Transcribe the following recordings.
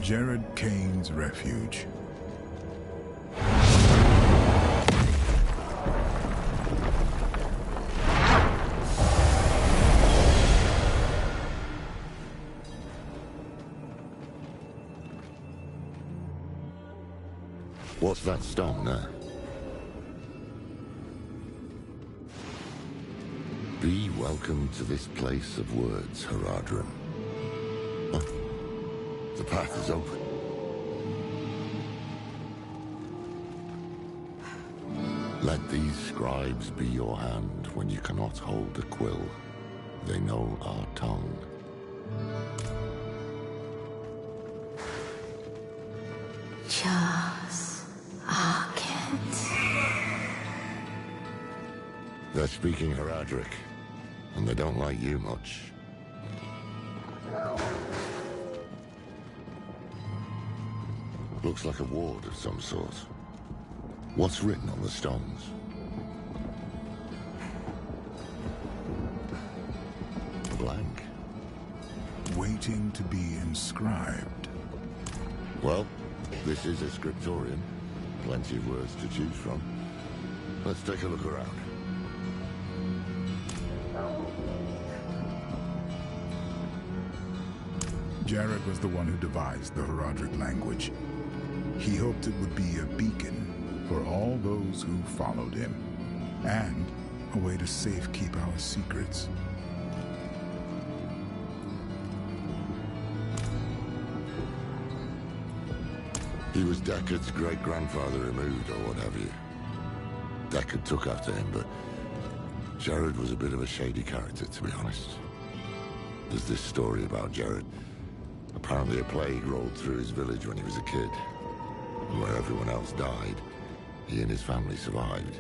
Jared Kane's refuge. What's that stone there? Be welcome to this place of words, Haradrim. Oh, the path is open. Let these scribes be your hand when you cannot hold a quill. They know our tongue. They're speaking Haradric, and they don't like you much. Looks like a ward of some sort. What's written on the stones? Blank. Waiting to be inscribed. Well, this is a scriptorium. Plenty of words to choose from. Let's take a look around. Jared was the one who devised the Haradric language. He hoped it would be a beacon for all those who followed him, and a way to safekeep our secrets. He was Deckard's great-grandfather removed, or what have you. Deckard took after him, but Jared was a bit of a shady character, to be honest. There's this story about Jared. Apparently a plague rolled through his village when he was a kid. And where everyone else died, he and his family survived.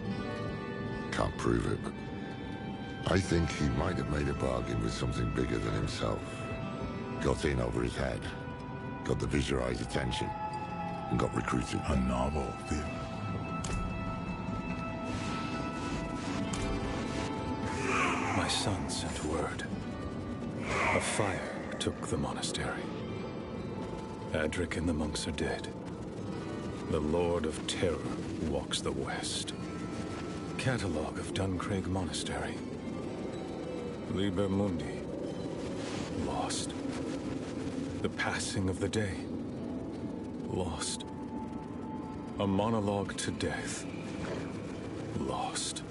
Can't prove it, but I think he might have made a bargain with something bigger than himself. Got in over his head, got the Viserais' attention, and got recruited. A novel, Viv. My son sent word. A fire took the monastery. Adric and the monks are dead. The Lord of Terror walks the west. Catalogue of Duncraig Monastery. Liber Mundi. Lost. The passing of the day. Lost. A monologue to death. Lost.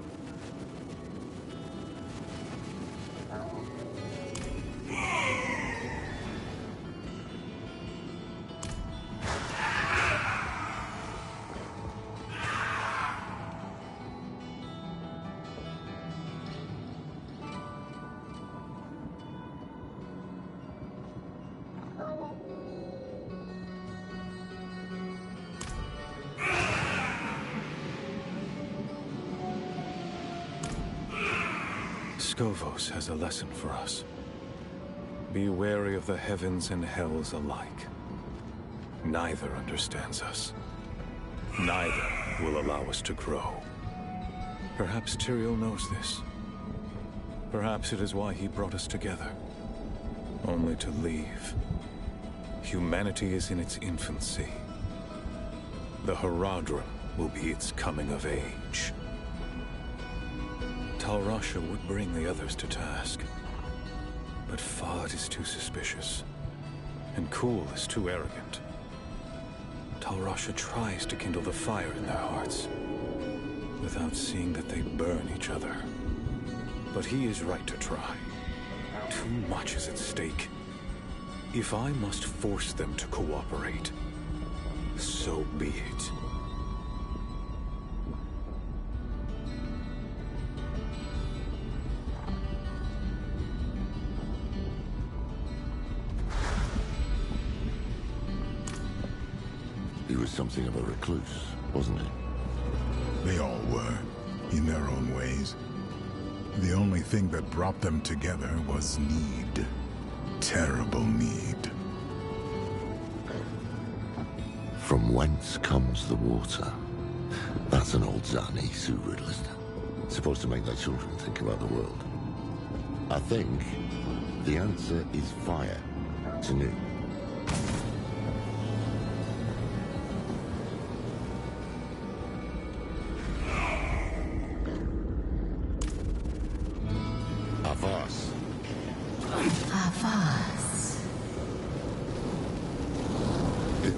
Skovos has a lesson for us. Be wary of the heavens and hells alike. Neither understands us. Neither will allow us to grow. Perhaps Tyrael knows this. Perhaps it is why he brought us together. Only to leave. Humanity is in its infancy. The Haradrim will be its coming of age. Tal Rasha would bring the others to task. But Fahd is too suspicious. And Kuhl is too arrogant. Tal Rasha tries to kindle the fire in their hearts, without seeing that they burn each other. But he is right to try. Too much is at stake. If I must force them to cooperate, so be it. He was something of a recluse, wasn't he? They all were, in their own ways. The only thing that brought them together was need. Terrible need. From whence comes the water? That's an old Zani Sioux riddle, isn't it? Supposed to make their children think about the world. I think the answer is fire. To new.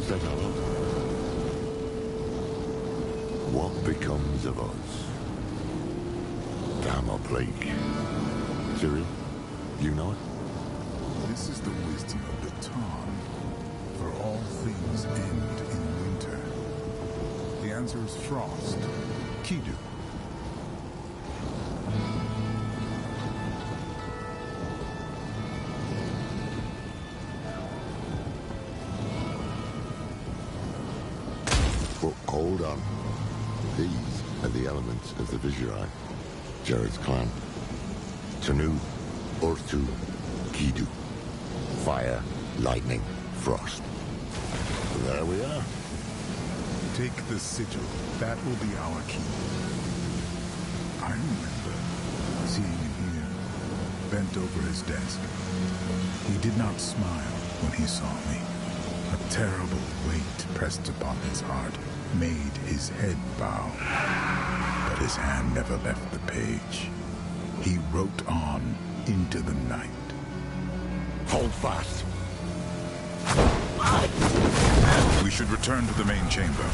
said hello. What becomes of us? Damn or plague. Cyril, you know it? This is the wisdom of the Tarn. For all things end in winter. The answer is frost. Kidu. But hold on. These are the elements of the Viserai, Jared's clan. Tanu, Urtu, Kidu. Fire, lightning, frost. There we are. Take the sigil. That will be our key. I remember seeing him here, bent over his desk. He did not smile when he saw me. A terrible weight pressed upon his heart, made his head bow. But his hand never left the page. He wrote on into the night. Hold fast. We should return to the main chamber.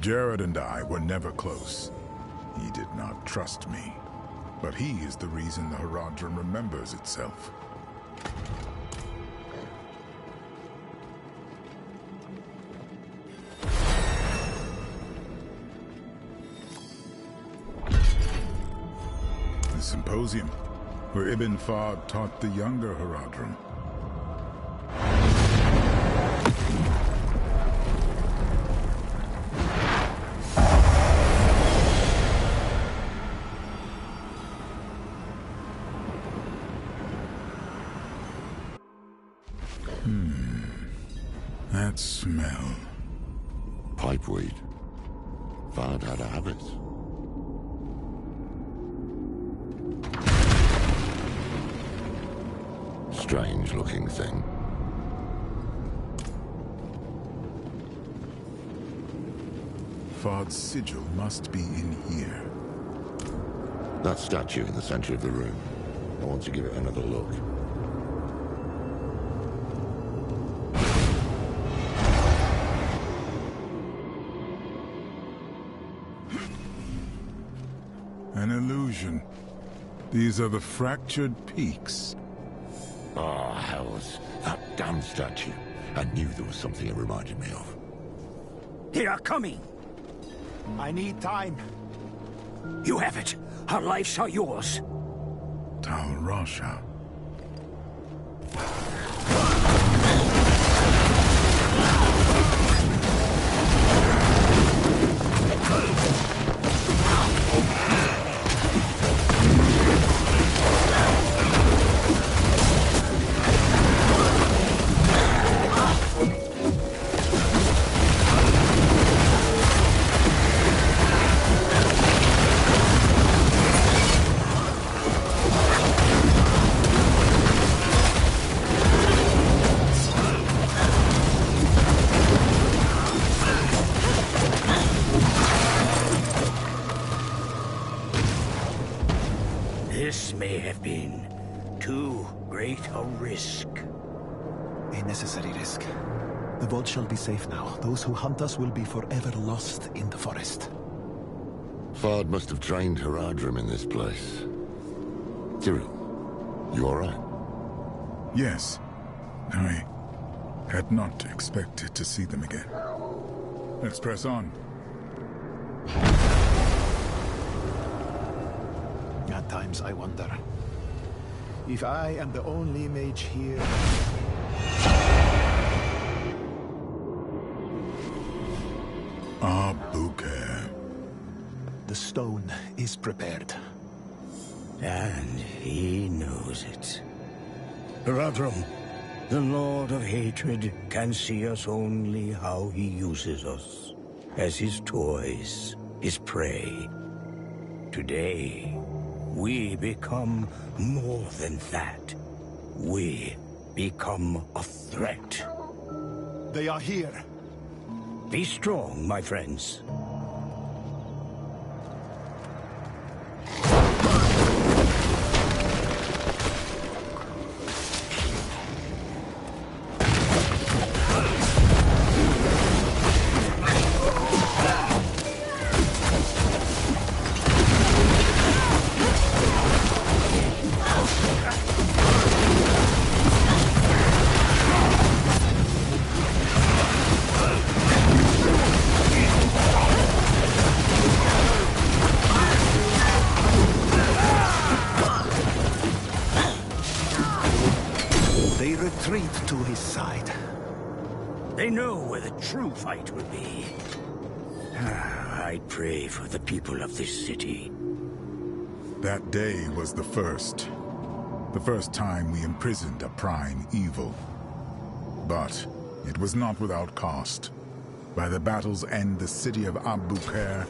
Jared and I were never close. He did not trust me. But he is the reason the Haradrim remembers itself. The symposium, where Ibn Fahd taught the younger Haradrim. That smell. Pipeweed. Fahd had a habit. Strange-looking thing. Fahd's sigil must be in here. That statue in the center of the room. I want to give it another look. An illusion. These are the fractured peaks. Ah, hells. That damn statue. I knew there was something it reminded me of. They are coming! I need time. You have it. Our lives are yours. Tal Rasha. This may have been too great a risk. A necessary risk. The vault shall be safe now. Those who hunt us will be forever lost in the forest. Fard must have trained Haradrim in this place. Cyril, you alright? Yes. I had not expected to see them again. Let's press on. At times I wonder if I am the only mage here. Bouquet. The stone is prepared. And he knows it. Haradrim, the Lord of Hatred, can see us only how he uses us. As his toys, his prey. Today, we become more than that. We become a threat. They are here. Be strong, my friends. They retreat to his side. They know where the true fight will be. I pray for the people of this city. That day was the first. The first time we imprisoned a prime evil. But it was not without cost. By the battle's end, the city of Abu-Khair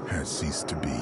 has ceased to be.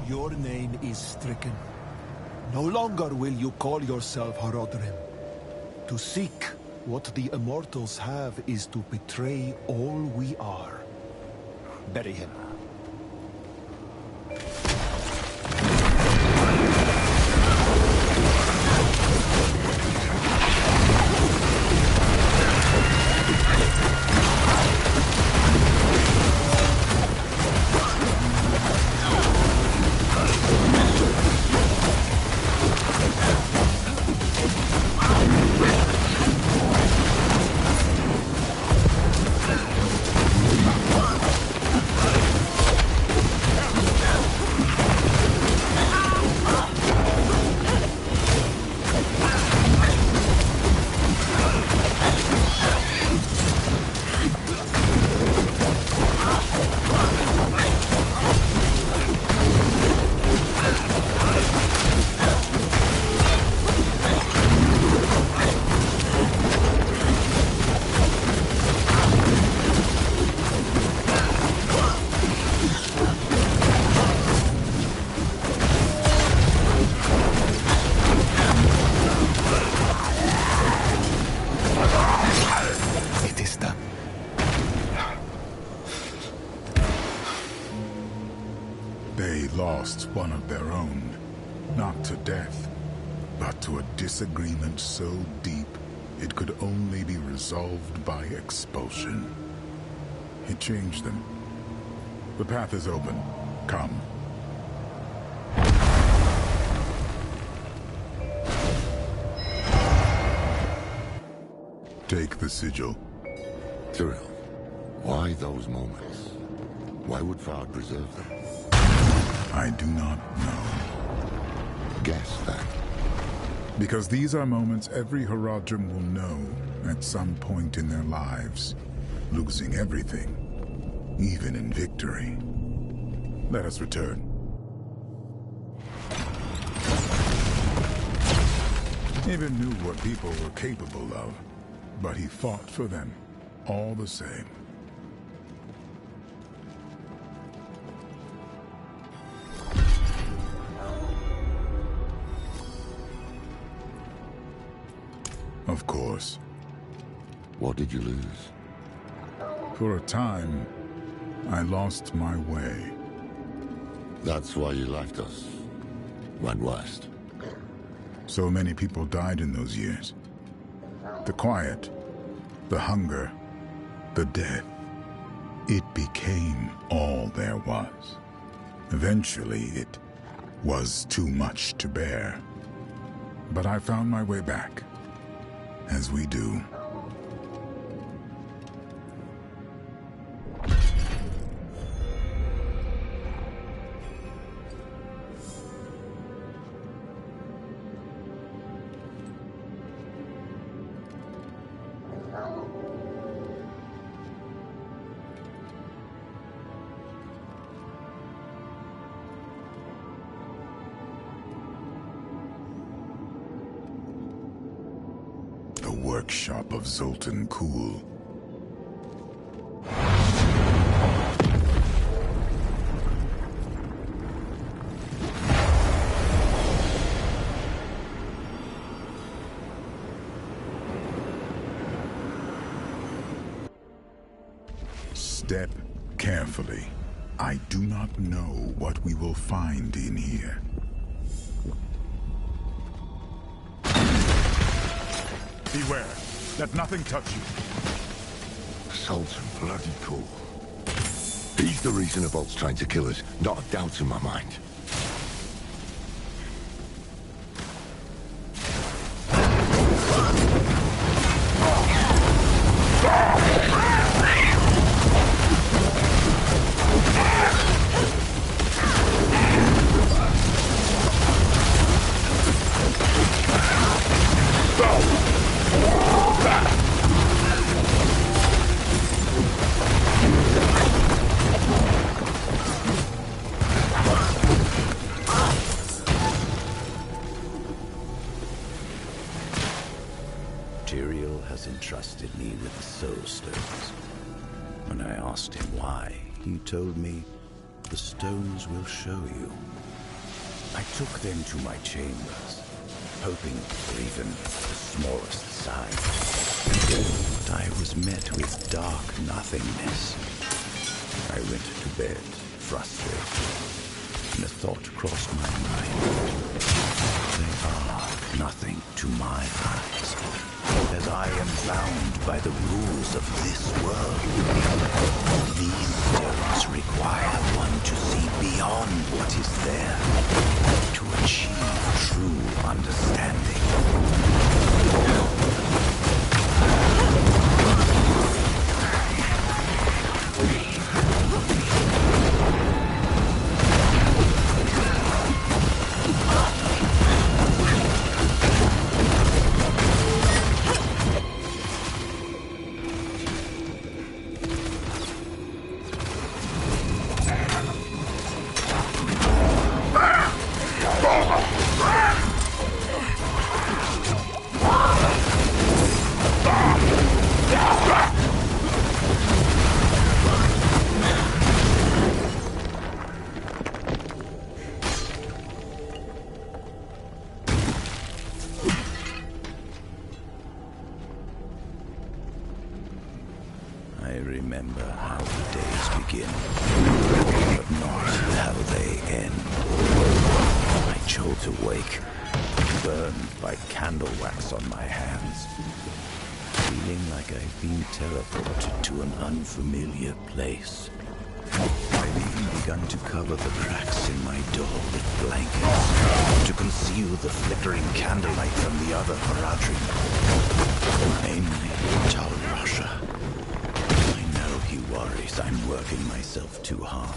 Your name is stricken. No longer will you call yourself Haradrim. To seek what the immortals have is to betray all we are. Bury him. They lost one of their own, not to death, but to a disagreement so deep it could only be resolved by expulsion. It changed them. The path is open. Come. Take the sigil. Cyril, why those moments? Why would Fard preserve them? I do not know. Guess that. Because these are moments every Haradrim will know at some point in their lives. Losing everything, even in victory. Let us return. Even knew what people were capable of, but he fought for them all the same. Of course. What did you lose? For a time, I lost my way. That's why you left us. Went west. So many people died in those years. The quiet, the hunger, the death. It became all there was. Eventually, it was too much to bear. But I found my way back, as we do. Workshop of Zoltan Kuhl. Step carefully. I do not know what we will find in here. Beware. Let nothing touch you. Sultan bloody Kuhl. He's the reason Abolt's trying to kill us. Not a doubt in my mind. Entrusted me with the Soul Stones. When I asked him why, he told me, "The stones will show you." I took them to my chambers, hoping for even the smallest sign. But I was met with dark nothingness. I went to bed, frustrated, and a thought crossed my mind. They are nothing to my eyes, as I am bound by the rules of this world. These stones require one to see beyond what is there, to achieve true understanding. I remember how the days begin, but not how they end. I jolt awake, burned by candle wax on my hands, feeling like I've been teleported to an unfamiliar place. I've even begun to cover the cracks in my door with blankets, to conceal the flickering candlelight from the other Haradrim, namely Tal Rasha. He worries I'm working myself too hard.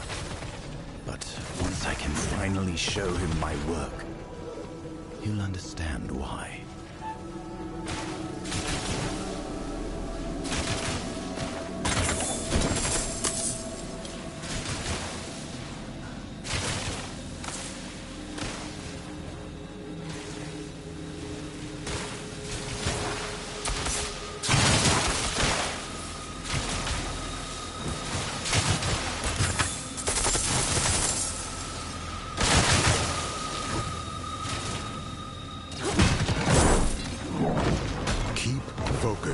But once I can finally show him my work, he'll understand why.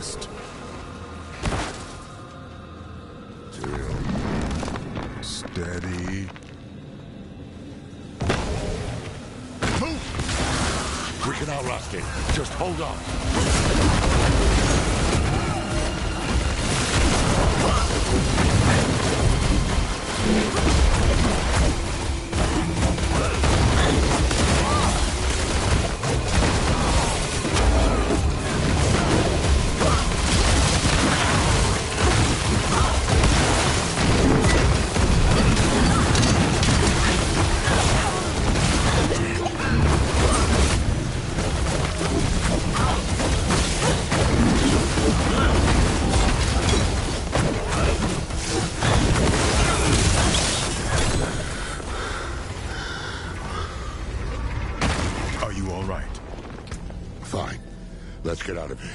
rest. Steady. Move! We can outlast it. Just hold on. Are you all right? Fine. Let's get out of here.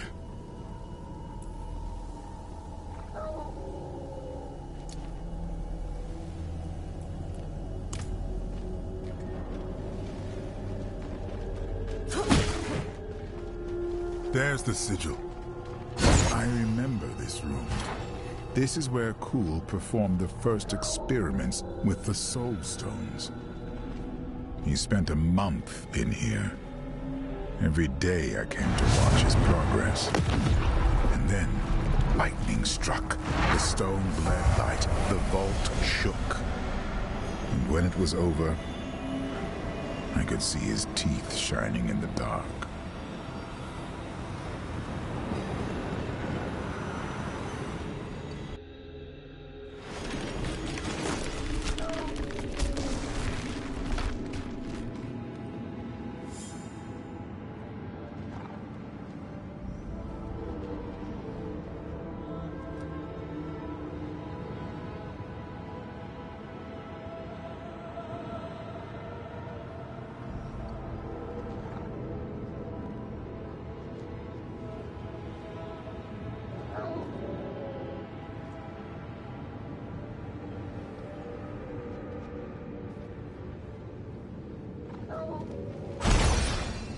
There's the sigil. I remember this room. This is where Kuhl performed the first experiments with the Soul Stones. He spent a month in here. Every day I came to watch his progress. And then, lightning struck. The stone bled light. The vault shook. And when it was over, I could see his teeth shining in the dark.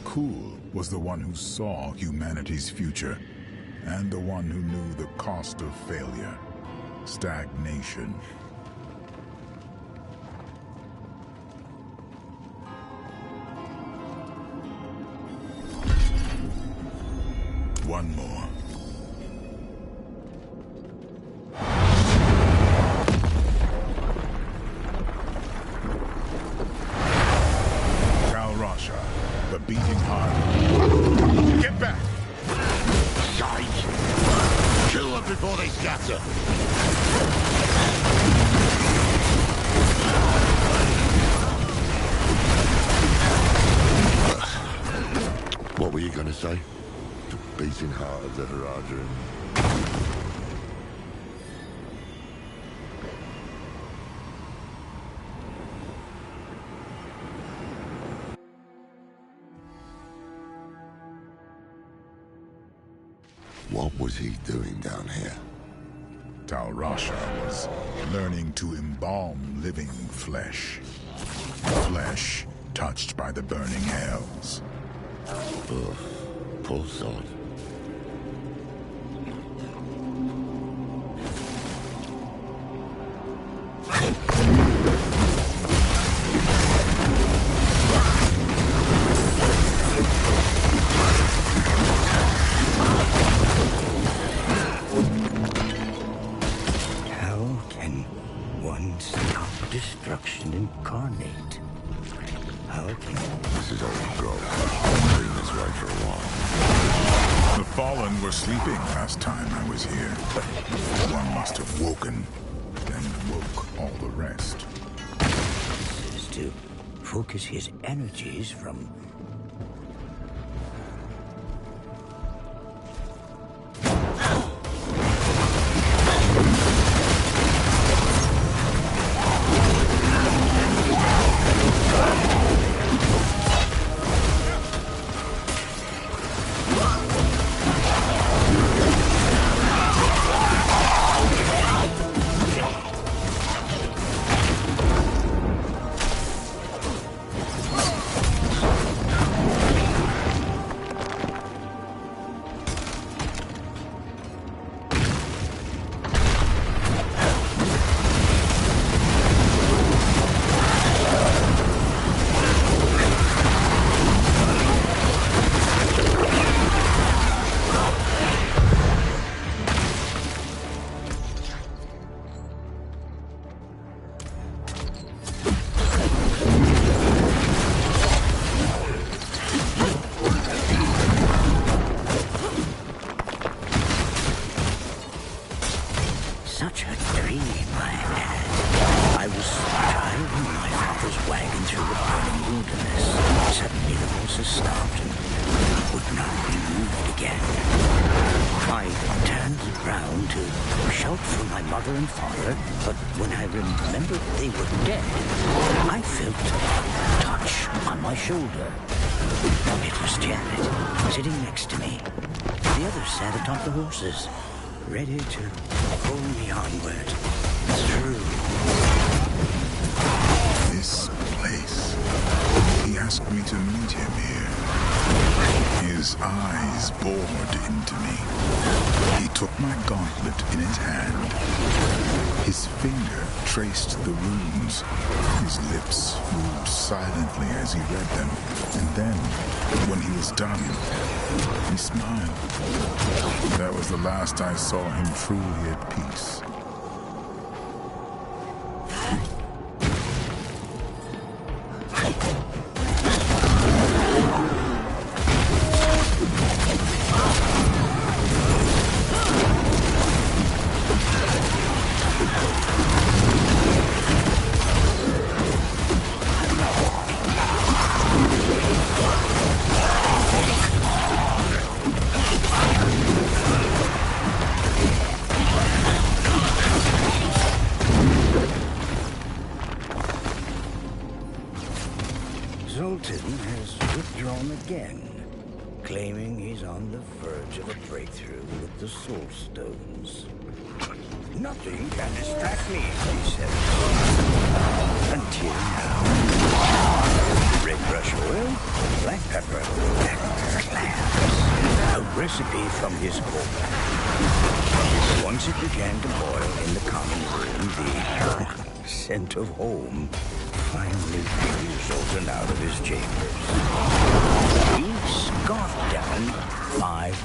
Kuhl was the one who saw humanity's future, and the one who knew the cost of failure, stagnation. One more. The beating heart. Get back! Shite! Kill them before they scatter! What were you gonna say? The beating heart of the Haradrim. What was he doing down here? Tal Rasha was learning to embalm living flesh. Flesh touched by the burning hells. Ugh, poor sod. Destruction incarnate. How can this is old growth. I've been this way for a while. The Fallen were sleeping last time I was here. One must have woken, then woke all the rest. This is to focus his energies from... I remembered they were dead, I felt a touch on my shoulder. It was Janet, sitting next to me. The others sat atop the horses, ready to pull me onward. Through. This place. He asked me to meet him here. His eyes bored into me. He took my gauntlet in his hand. His finger traced the runes. His lips moved silently as he read them. And then, when he was done, he smiled. That was the last I saw him truly at peace. Zoltan has withdrawn again, claiming he's on the verge of a breakthrough with the Soul Stones. Nothing can distract me, he said. Until now. Red brush oil, black pepper, and clams. A recipe from his cook. Once it began to boil in the common room, the scent of home finally drew Zoltan out of his chambers. He scoffed down 5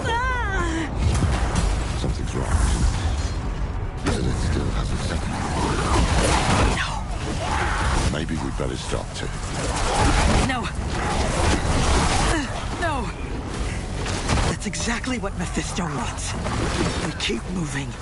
Something's wrong. It still has a second. No. Maybe we'd better stop too. No. No. That's exactly what Mephisto wants. We keep moving.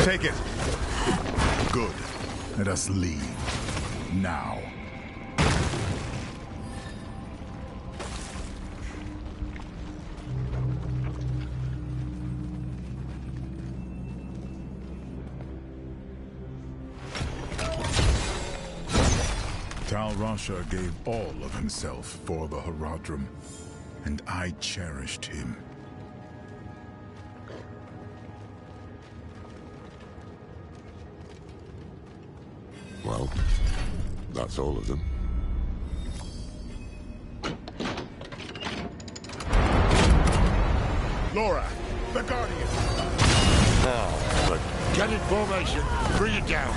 Take it. Good. Let us leave. Now. Tal Rasha gave all of himself for the Haradrim, and I cherished him. Well, that's all of them. Laura, the Guardian! But get in formation. Bring it down.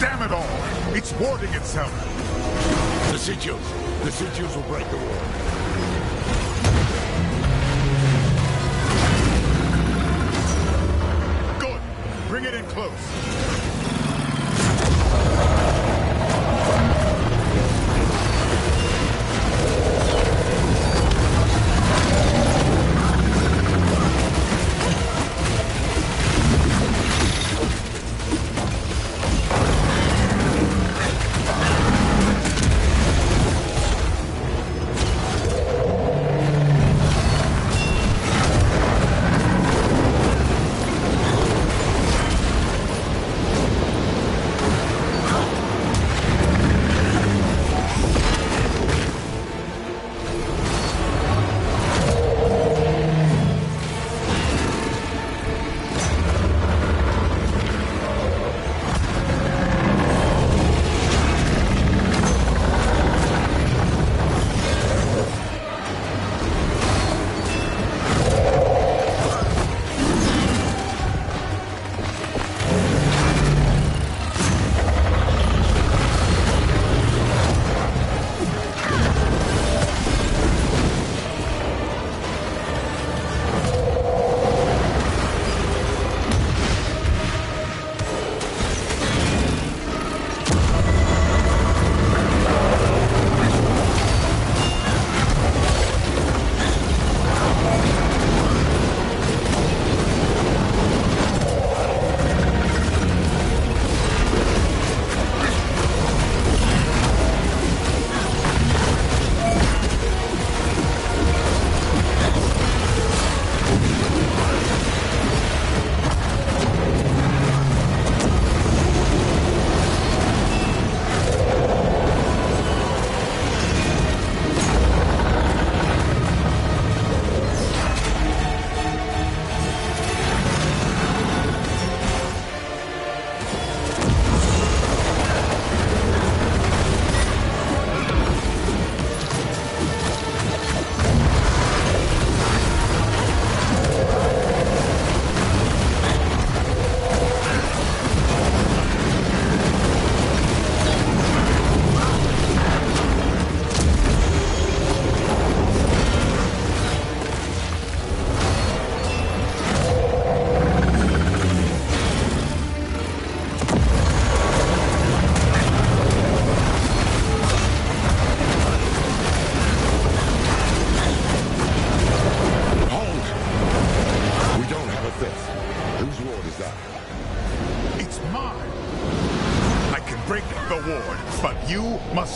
Damn it all! It's warding itself! The sigils. The sigils will break the wall. Good! Bring it in close!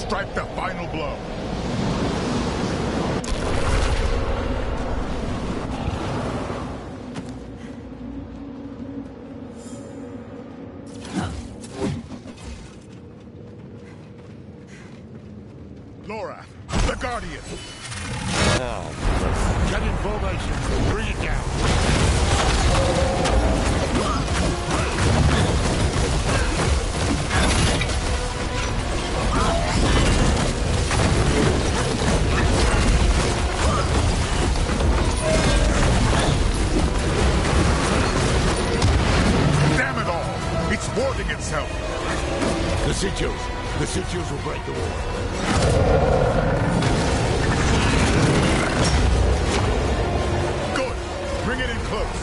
strike the final blow. Laura, the Guardian! Oh, get in formation. Bring it down. Damn it all! It's warding itself! The sigils will break the wall. Good! Bring it in close!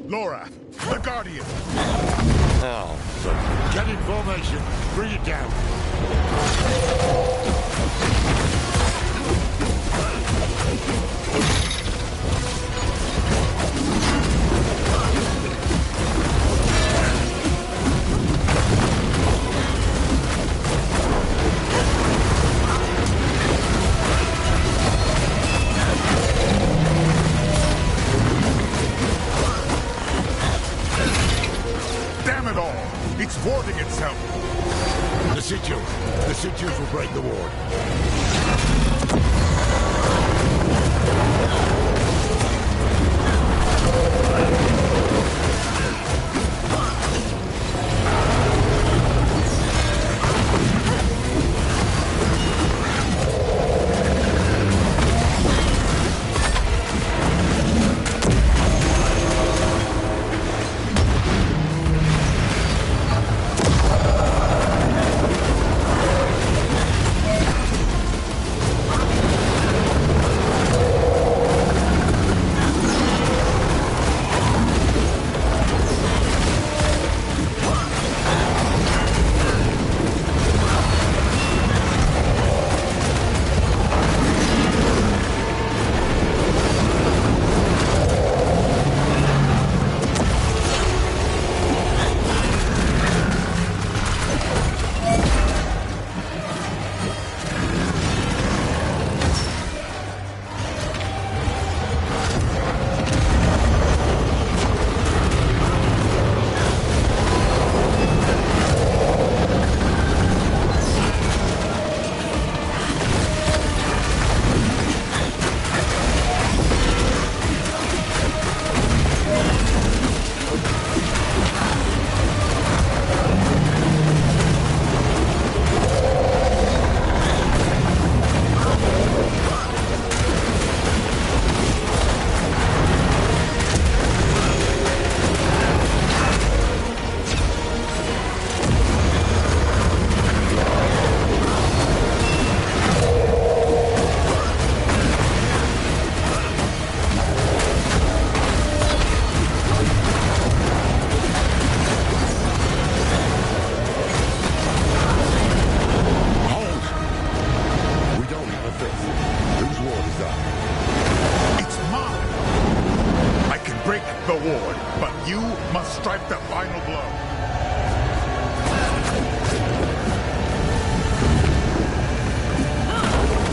Laura, the Guardian! Oh, get in formation. Bring it down. Damn it all! It's warding itself! The sigils will break the ward. the ward, but you must strike the final blow.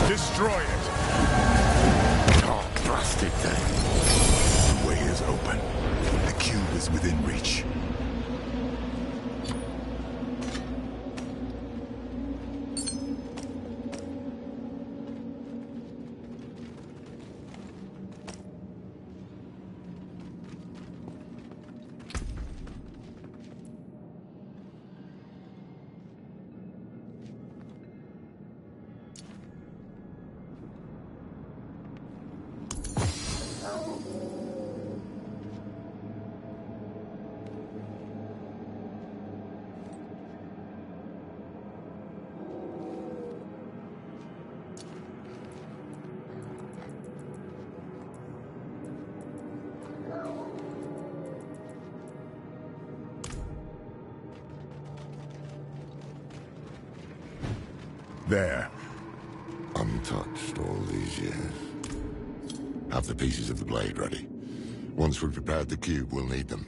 Destroy it. Oh, blasted thing. The way is open. The cube is within reach. There. Untouched all these years. Have the pieces of the blade ready. Once we've prepared the cube, we'll need them.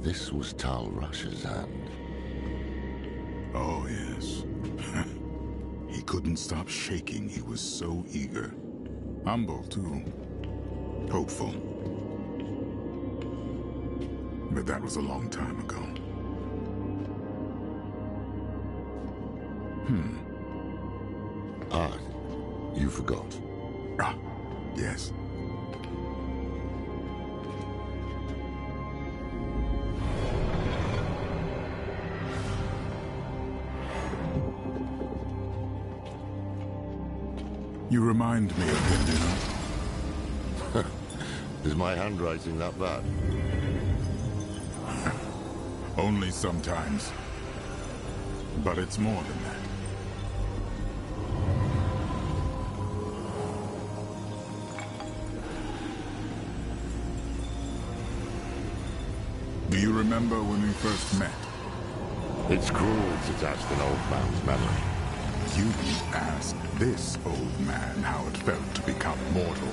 This was Tal Rush's hand. Oh, yes. He couldn't stop shaking. He was so eager. Humble, too. Hopeful. But that was a long time ago. Ah, you forgot. Ah, yes. You remind me of him, you know? Is my handwriting that bad? Only sometimes. But it's more than that. Do you remember when we first met? It's cruel to test an old man's memory. You asked this old man how it felt to become mortal.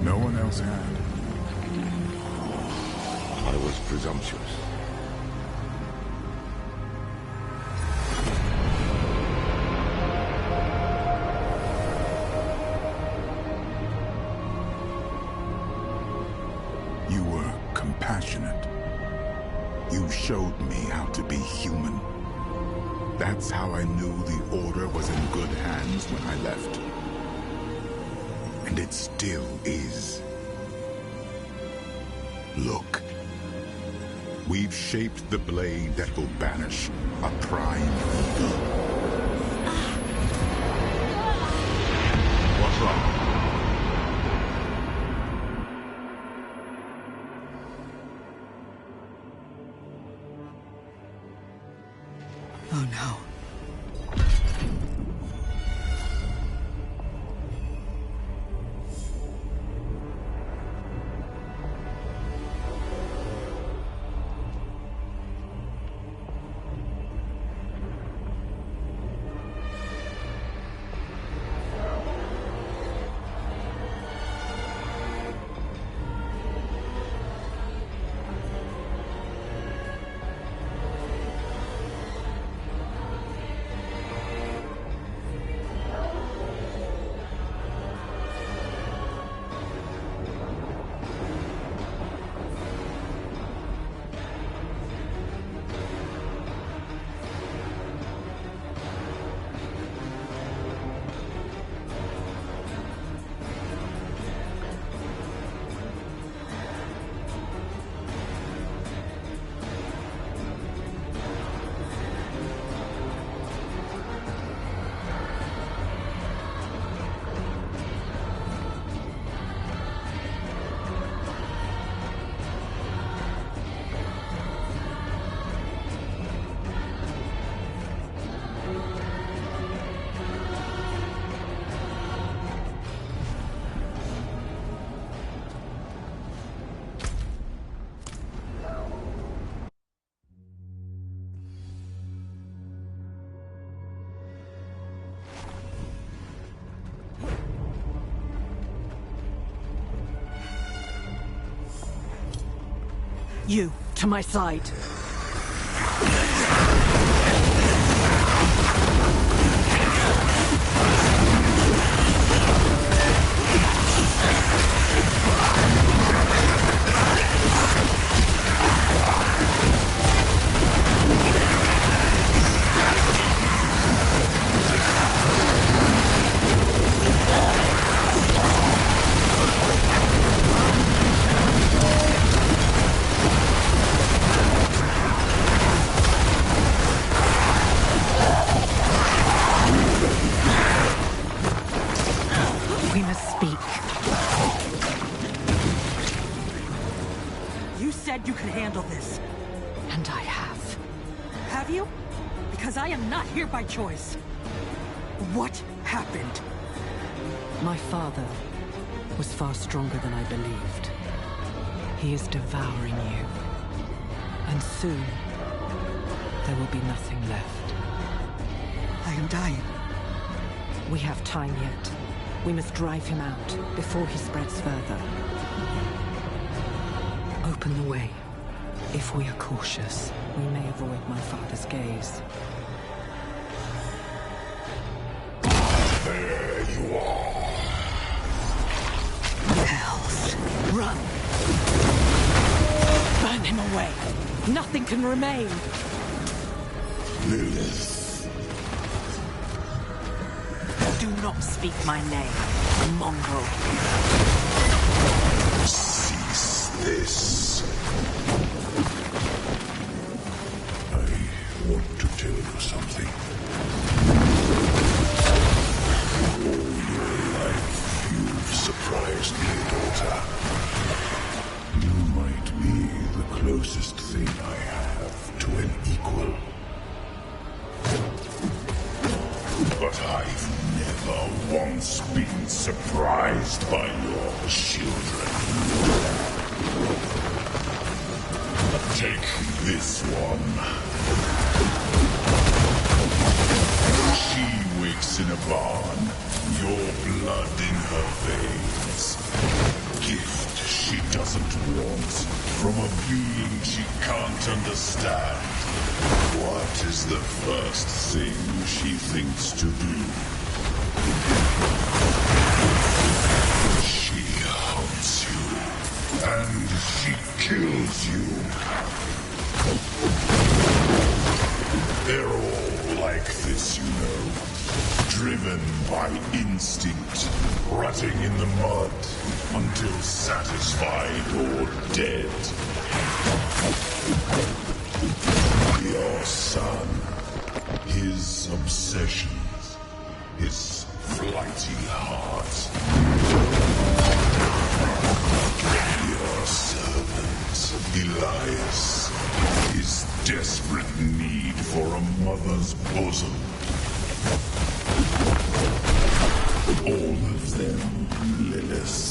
No one else had. I was presumptuous. You were compassionate. You showed me how to be human. That's how I knew the Order was in good hands when I left. And it still is. Look. We've shaped the blade that will banish a prime evil. What's wrong? Oh no. You, to my side. We must speak. You said you could handle this. And I have. Have you? Because I am not here by choice. What happened? My father was far stronger than I believed. He is devouring you. And soon, there will be nothing left. I am dying. We have time yet. We must drive him out before he spreads further. Open the way. If we are cautious, we may avoid my father's gaze. There you are. Hells. Run! Burn him away. Nothing can remain. Lilith. Do not speak my name, mongrel. Cease this. I want to tell you something. All your life, you've surprised me, daughter. You might be the closest thing I have to an equal. But I've never once been surprised by your children. Take this one. She wakes in a barn, your blood in her veins. Gift she doesn't want, from a being she can't understand. What is the first thing she thinks to do? She hunts you, and she kills you. They're all like this, you know. Driven by instinct, rotting in the mud, until satisfied or dead. Your son, his obsessions, his flighty heart. Your servant, Elias, his desperate need for a mother's bosom. All of them, Lilith.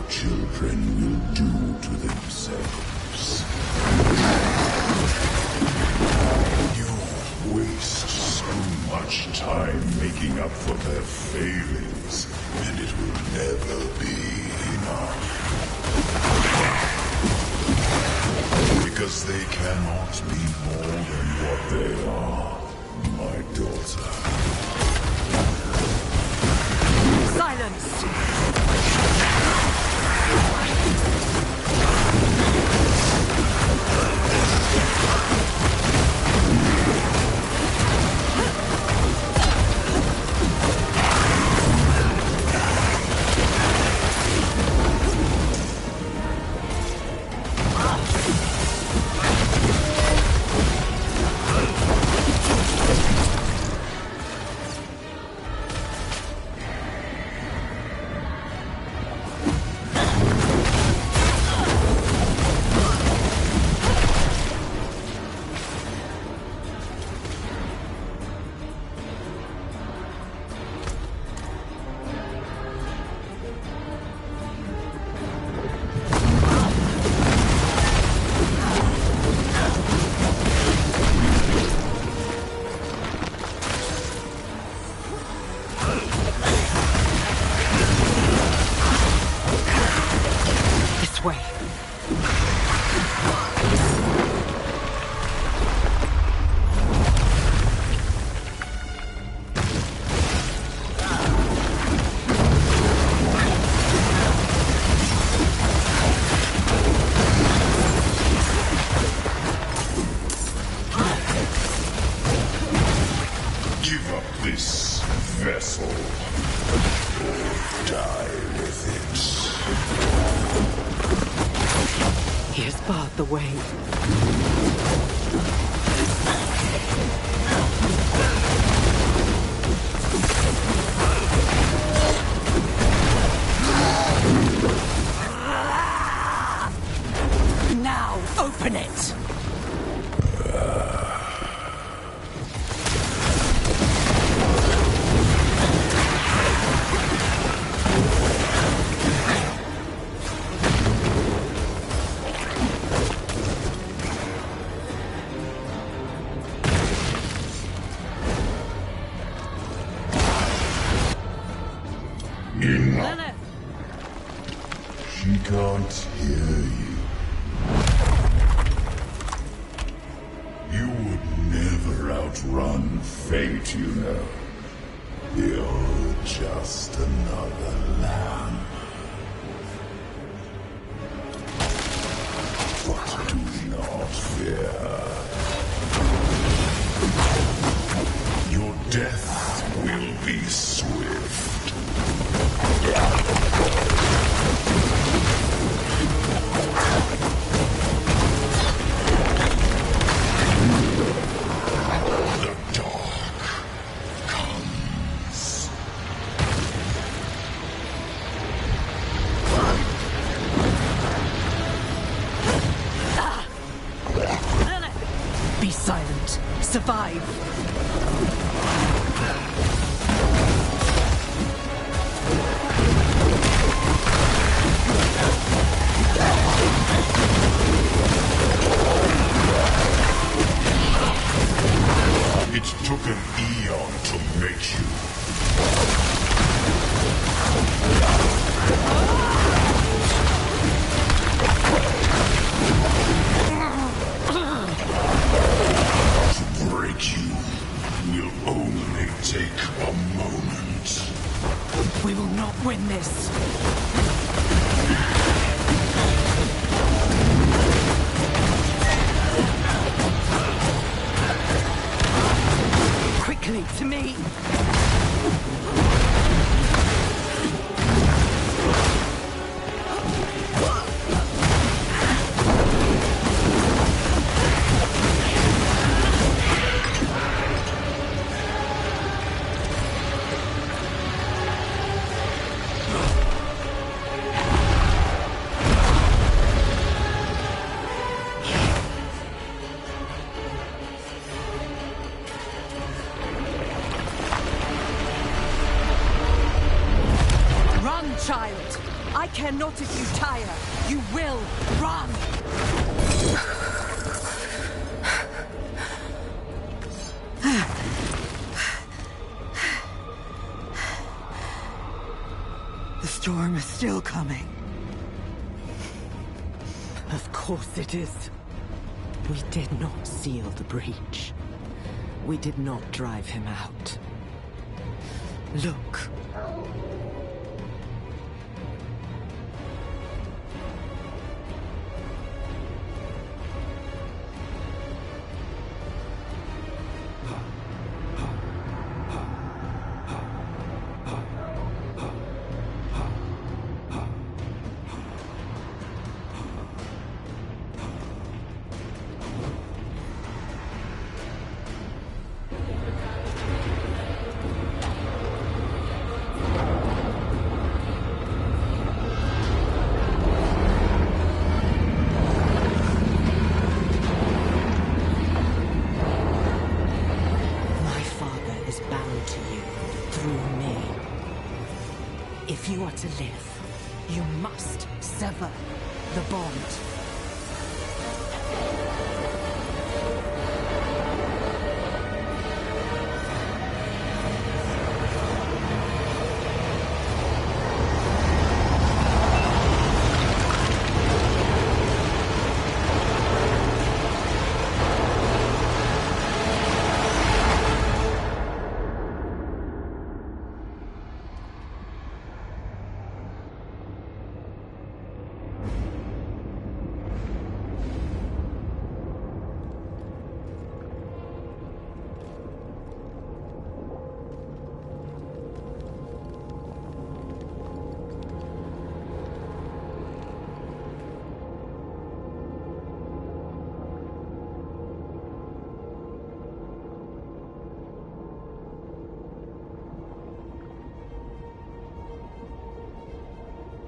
children will do to themselves. much time making up for their failings, and it will never be enough. Because they cannot be more than what they are, my daughter. Silence! This vessel, or die with it. He has barred the way. Now, open it! Enough. She can't hear you. You would never outrun fate, you know. You're just another lamb. But do not fear. Your death will be swift. The dark comes. Be silent. Survive. It took an eon to make you. To break you will only take a moment. We will not win this. Quickly, to me! Child, I care not if you tire. You will run! The storm is still coming. Of course it is. We did not seal the breach. We did not drive him out. Look. If you are to live, you must sever the bond.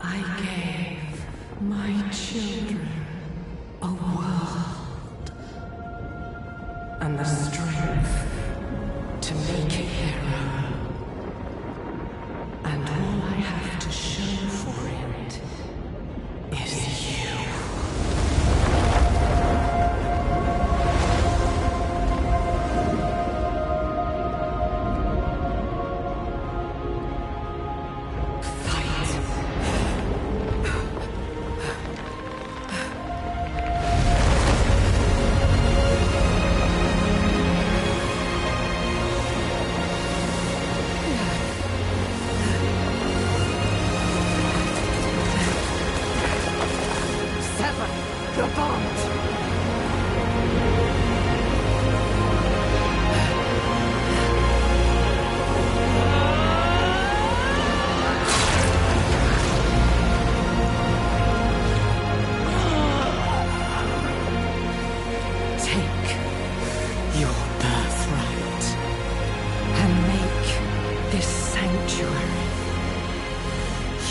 I gave my children a world and the strength to make it their own. And all I have to show for it is you.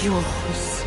Yours.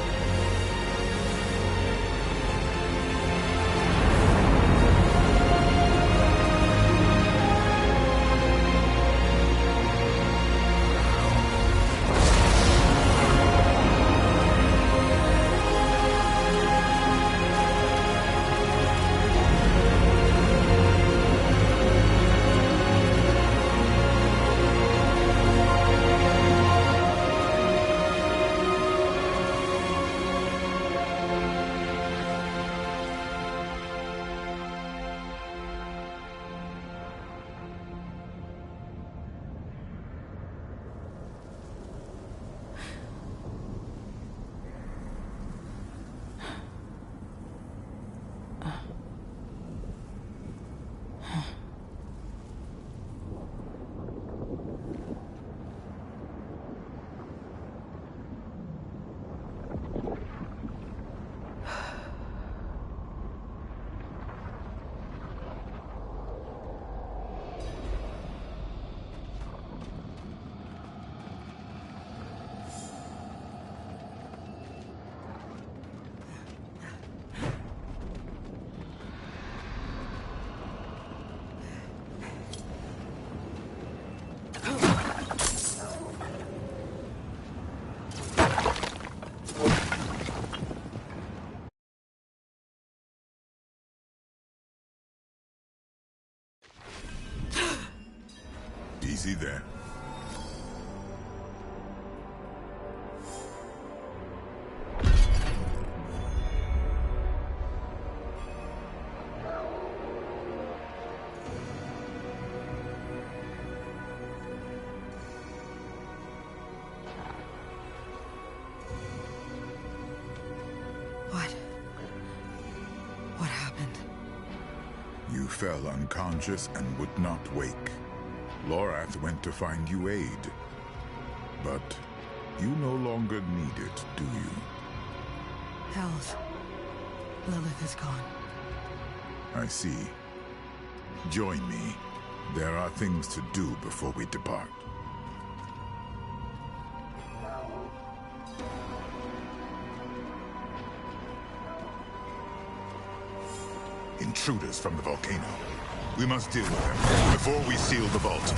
Easy there. fell unconscious and would not wake. Lorath went to find you aid. But you no longer need it, do you? Hells. Lilith is gone. I see. Join me. There are things to do before we depart. Intruders from the volcano. We must deal with them before we seal the vault.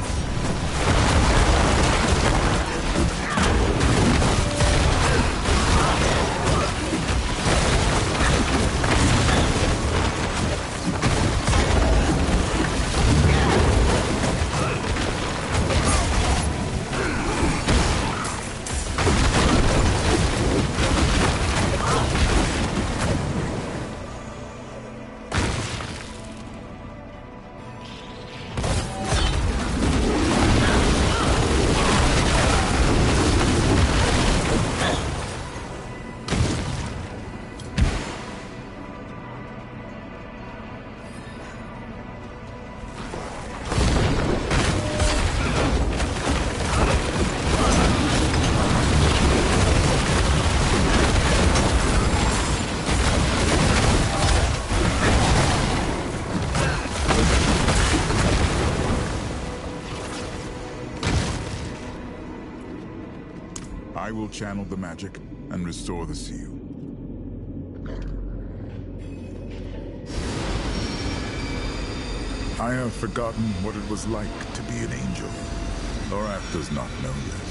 I will channel the magic and restore the seal. I have forgotten what it was like to be an angel. Lorath does not know this.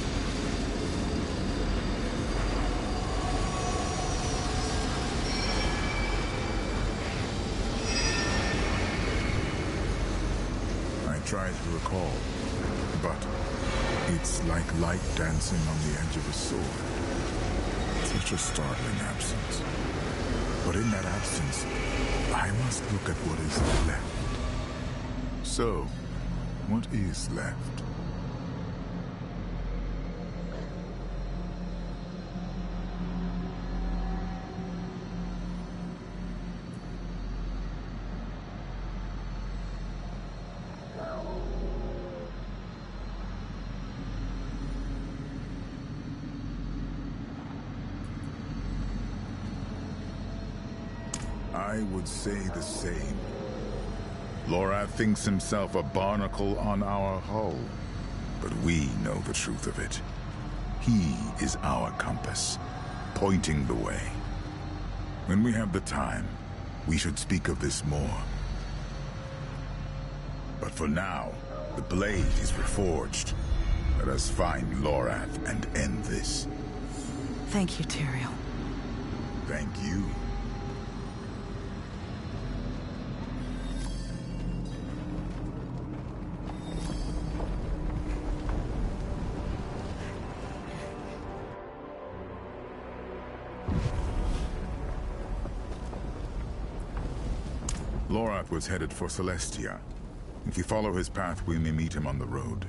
I try to recall, but it's like light dancing on the edge of a sword. Such a startling absence. But in that absence, I must look at what is left. So, what is left? I would say the same. Lorath thinks himself a barnacle on our hull, but we know the truth of it. He is our compass, pointing the way. When we have the time, we should speak of this more. But for now, the blade is reforged. Let us find Lorath and end this. Thank you, Tyrael. Thank you. Lorath was headed for Celestia. If we follow his path, we may meet him on the road.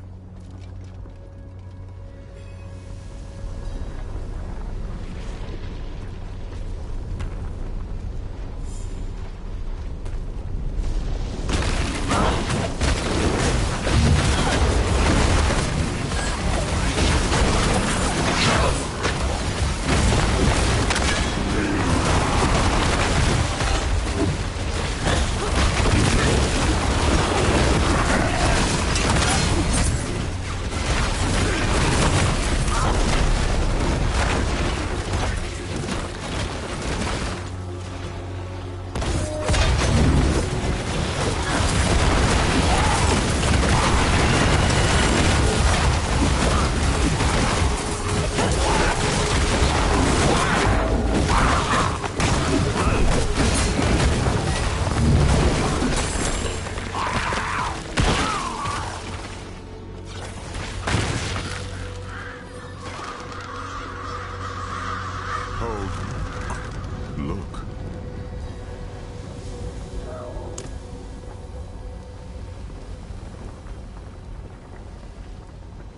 Look.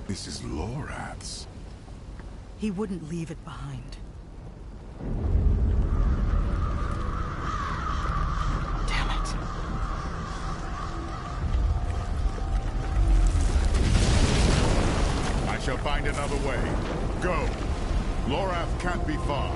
This is Lorath's. He wouldn't leave it behind. Damn it. find another way. Go. Lorath can't be far.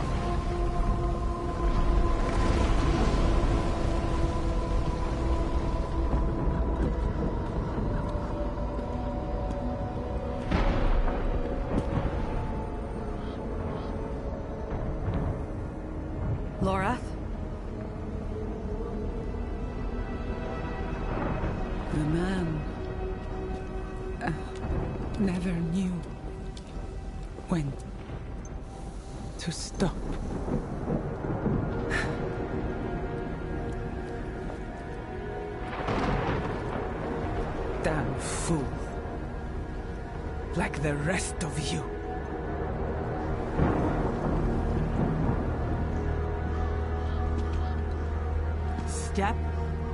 Lorath? The man never knew when to stop. Damn fool. Like the rest of you. Step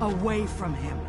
away from him.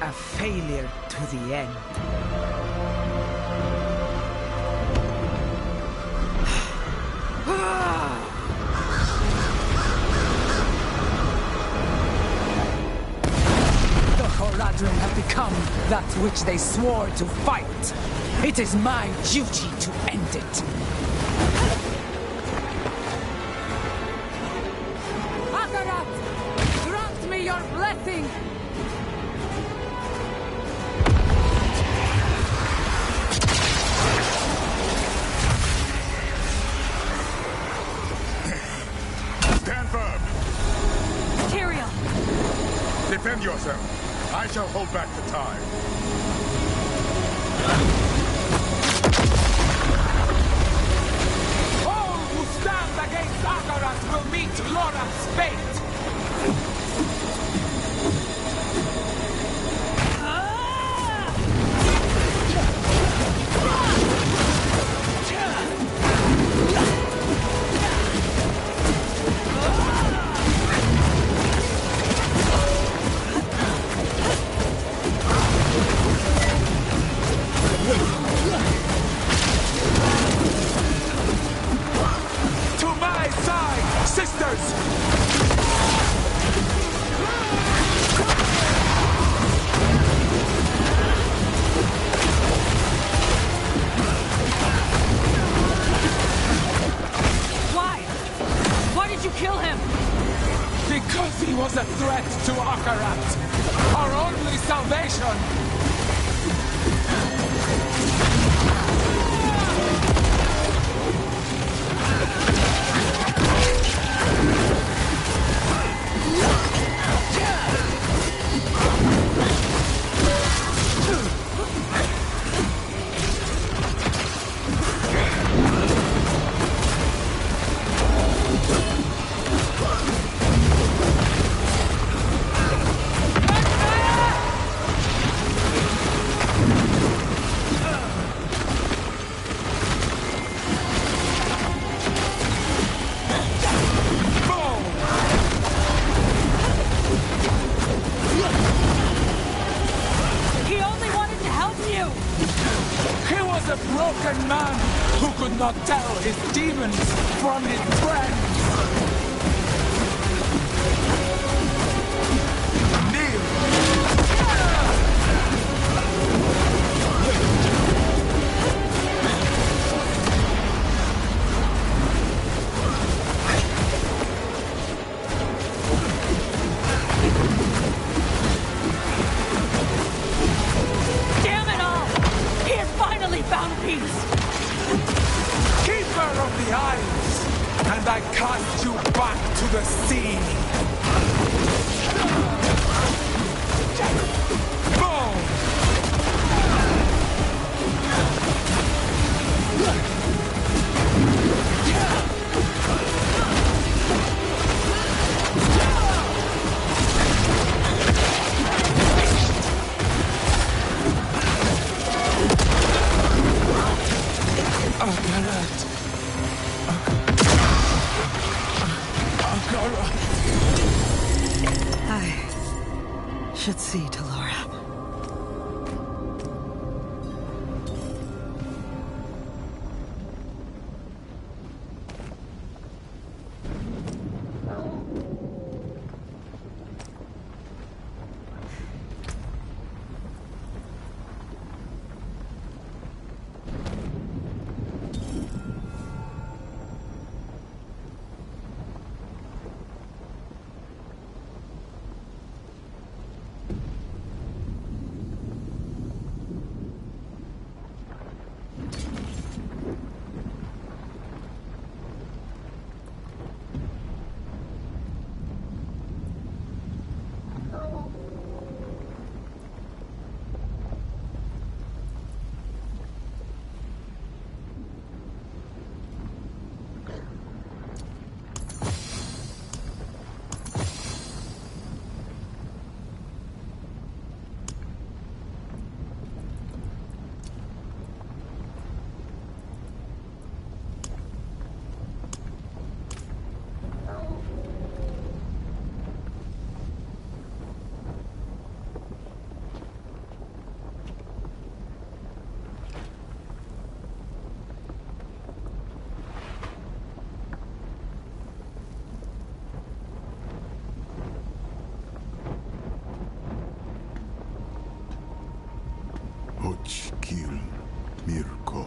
A failure to the end. The Horadrim have become that which they swore to fight. It is my duty to end it. Akarat! Grant me your blessing! Stand firm. Tyrael! Defend yourself. I shall hold back the time. All who stand against Akarat will meet Lorath's fate! To my side, sisters! Why? Why did you kill him? Because he was a threat to Akarat, our only salvation! He only wanted to help you! He was a broken man who could not tell his demons from his friends! Kneel! Damn it all! He has finally found peace! Keeper of the Isles! And I cast you Kil Mirko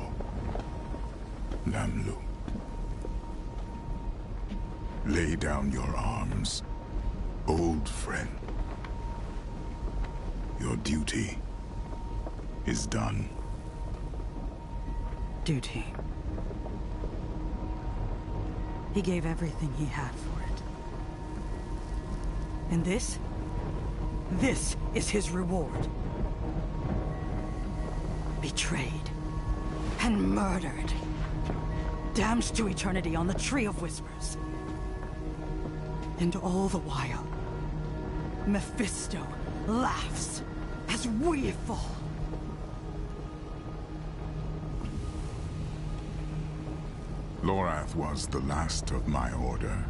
Lamlu. Lay down your arms, old friend. Your duty is done. Duty. He gave everything he had for it. And this is his reward. Betrayed and murdered. Damned to eternity on the Tree of Whispers. And all the while, Mephisto laughs as we fall. Lorath was the last of my order.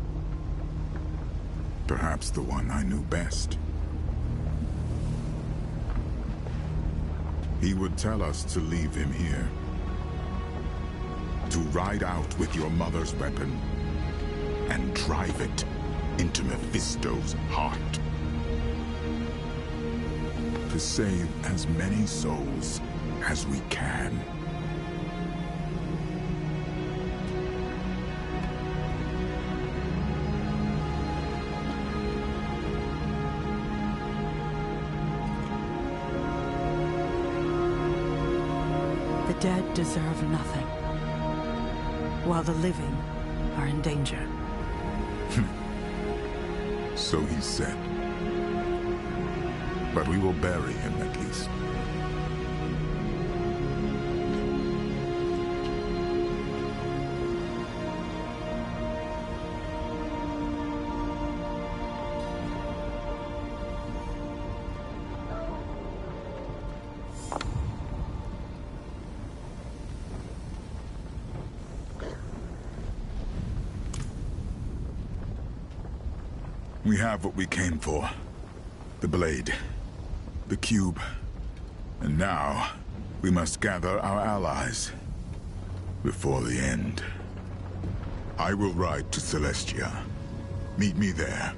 Perhaps the one I knew best. He would tell us to leave him here. To ride out with your mother's weapon and drive it into Mephisto's heart. To save as many souls as we can. The dead deserve nothing, while the living are in danger. So he said. But we will bury him at least. We have what we came for. The blade. The cube. And now, we must gather our allies. Before the end. I will ride to Celestia. Meet me there.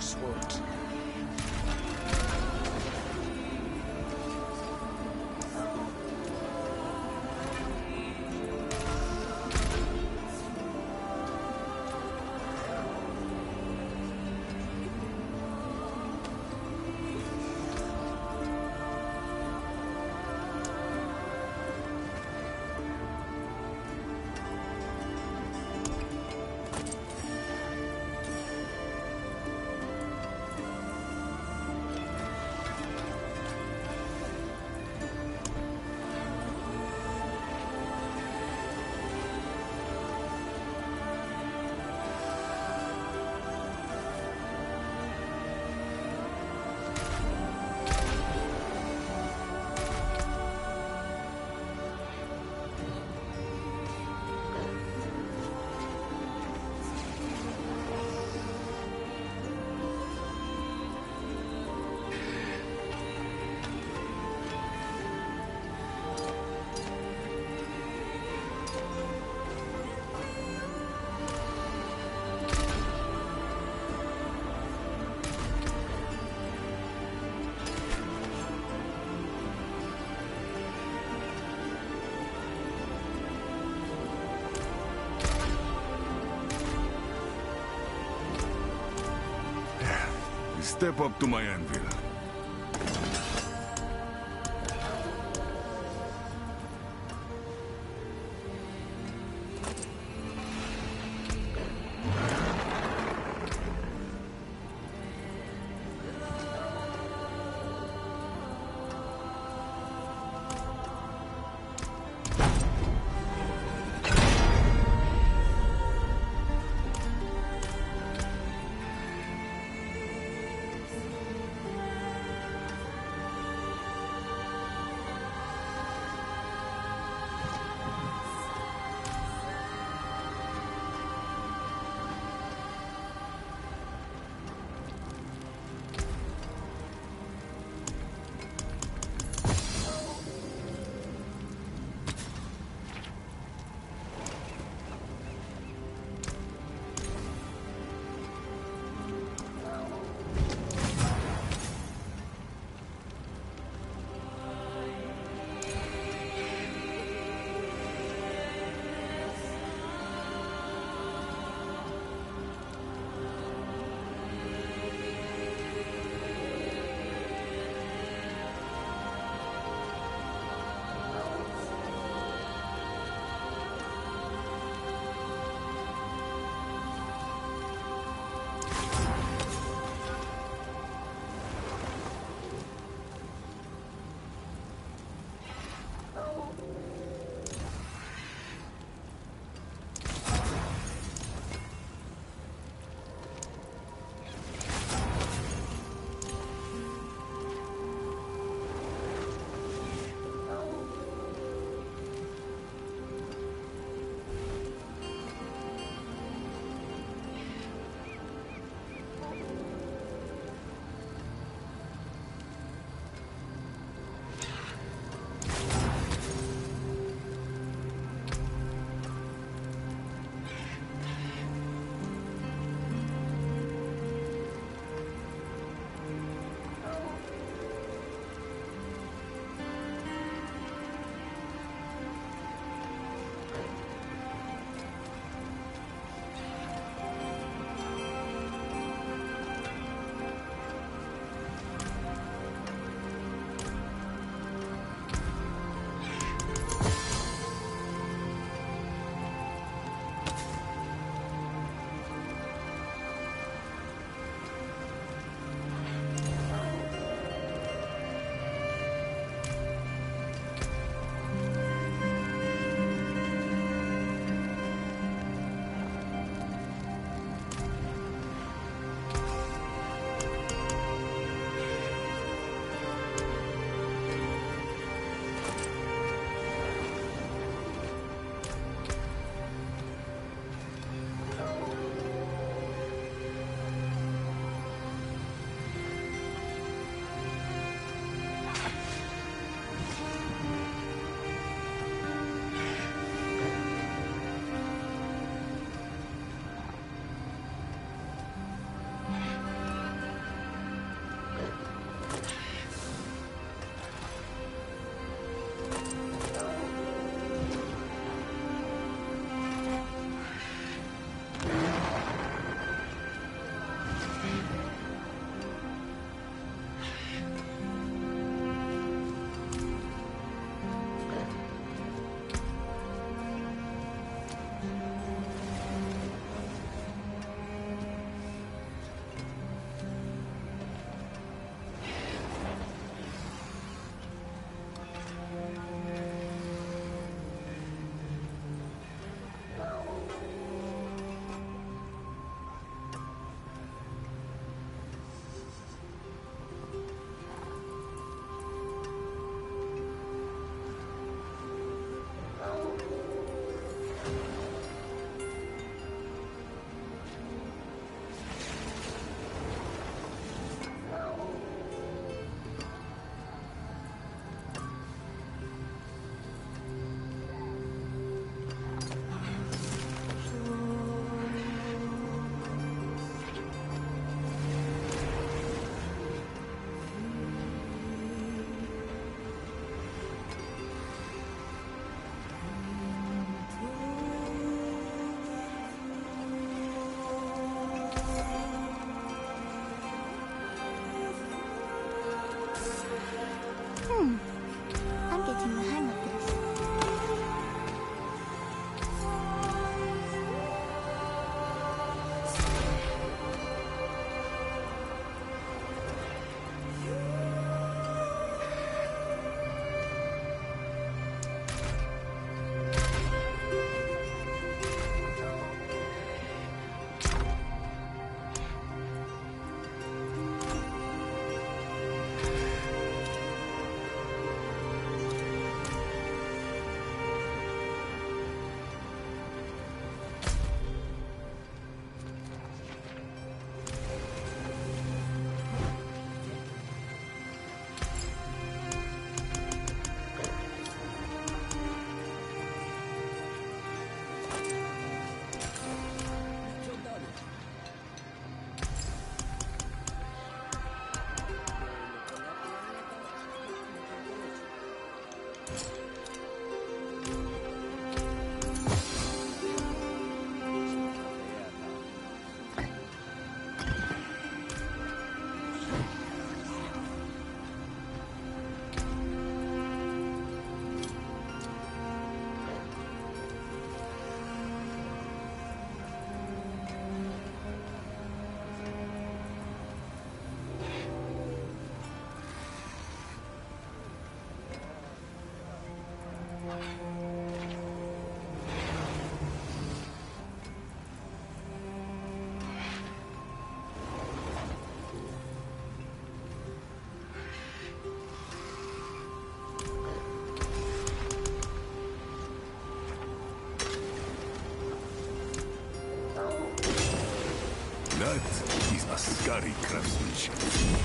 rosewood. Step up to my anvil. That is a scary craftsmanship.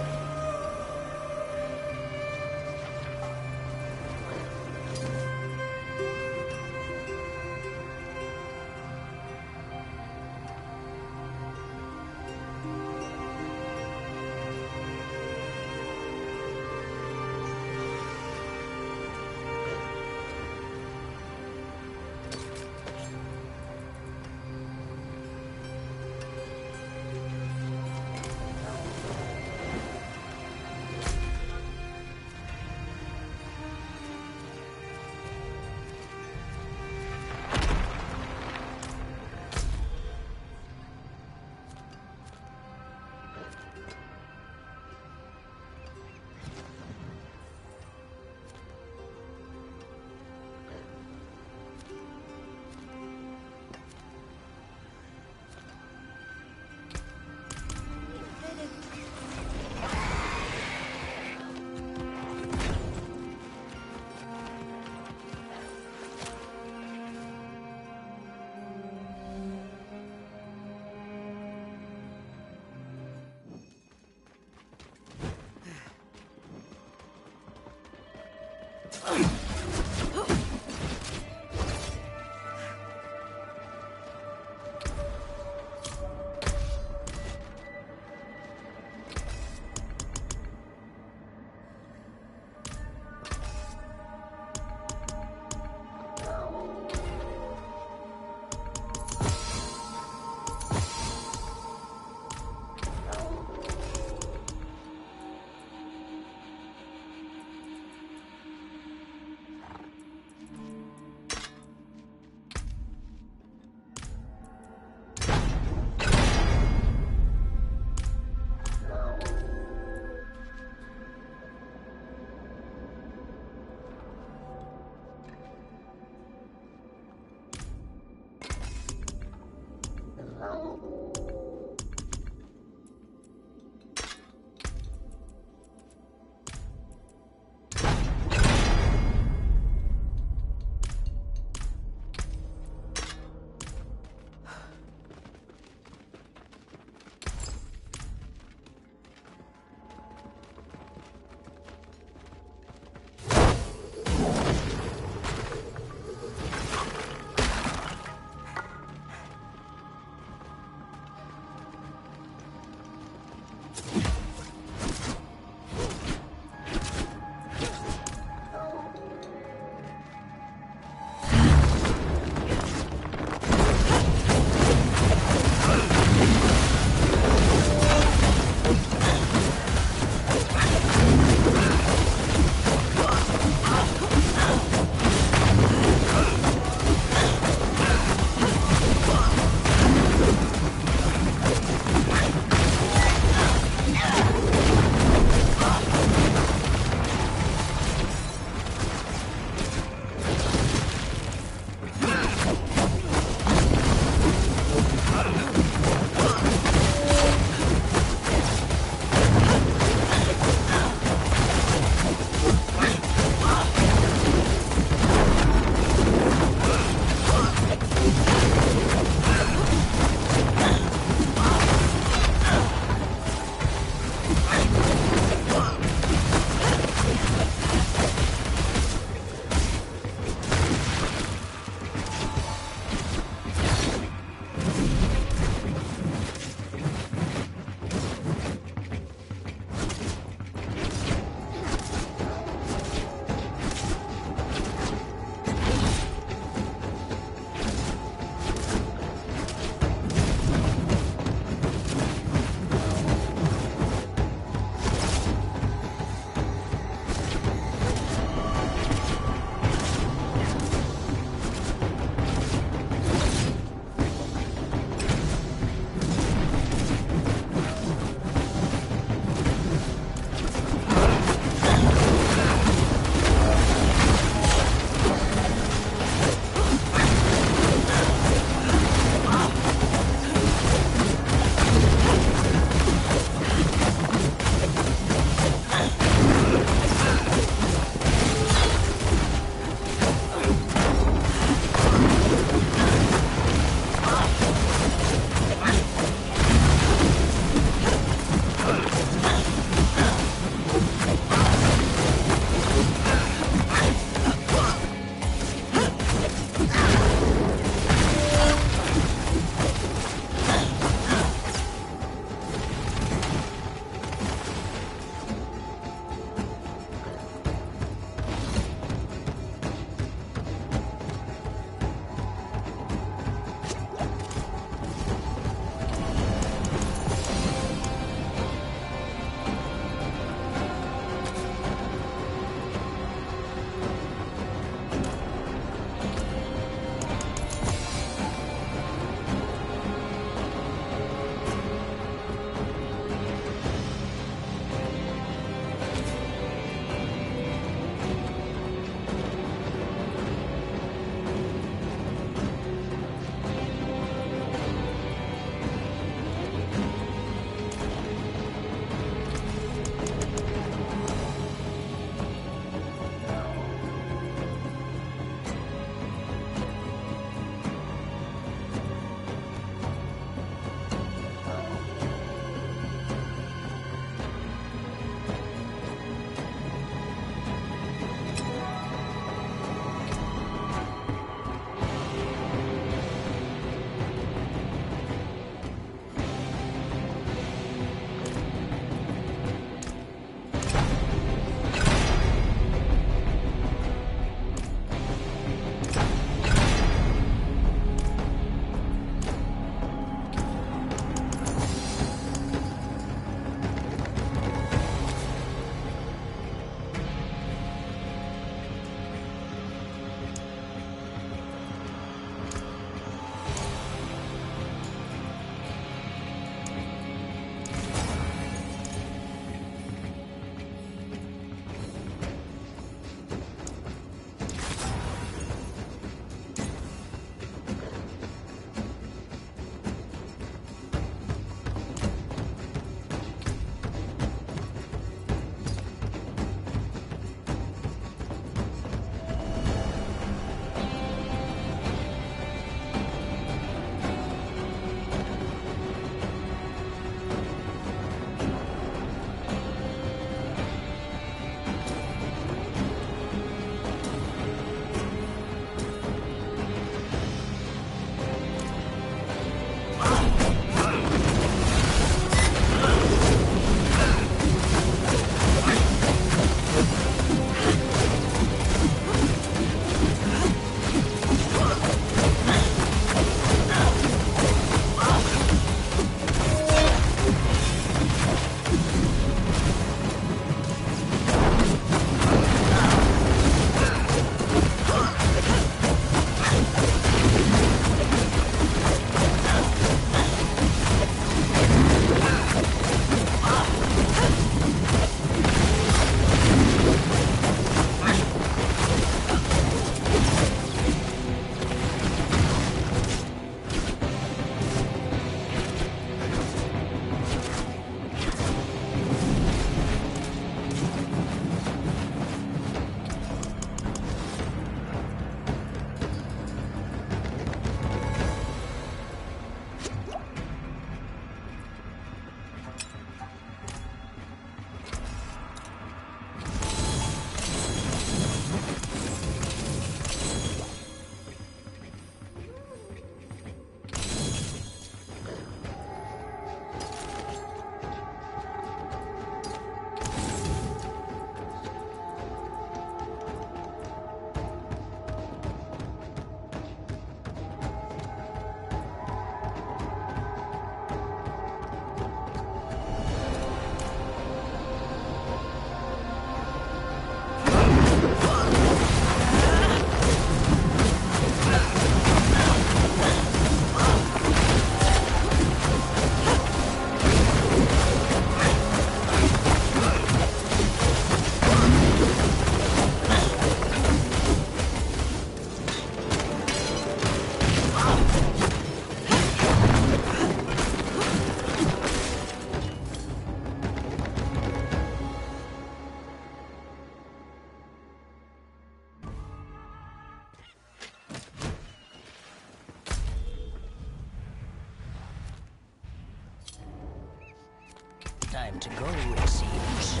to go, it seems.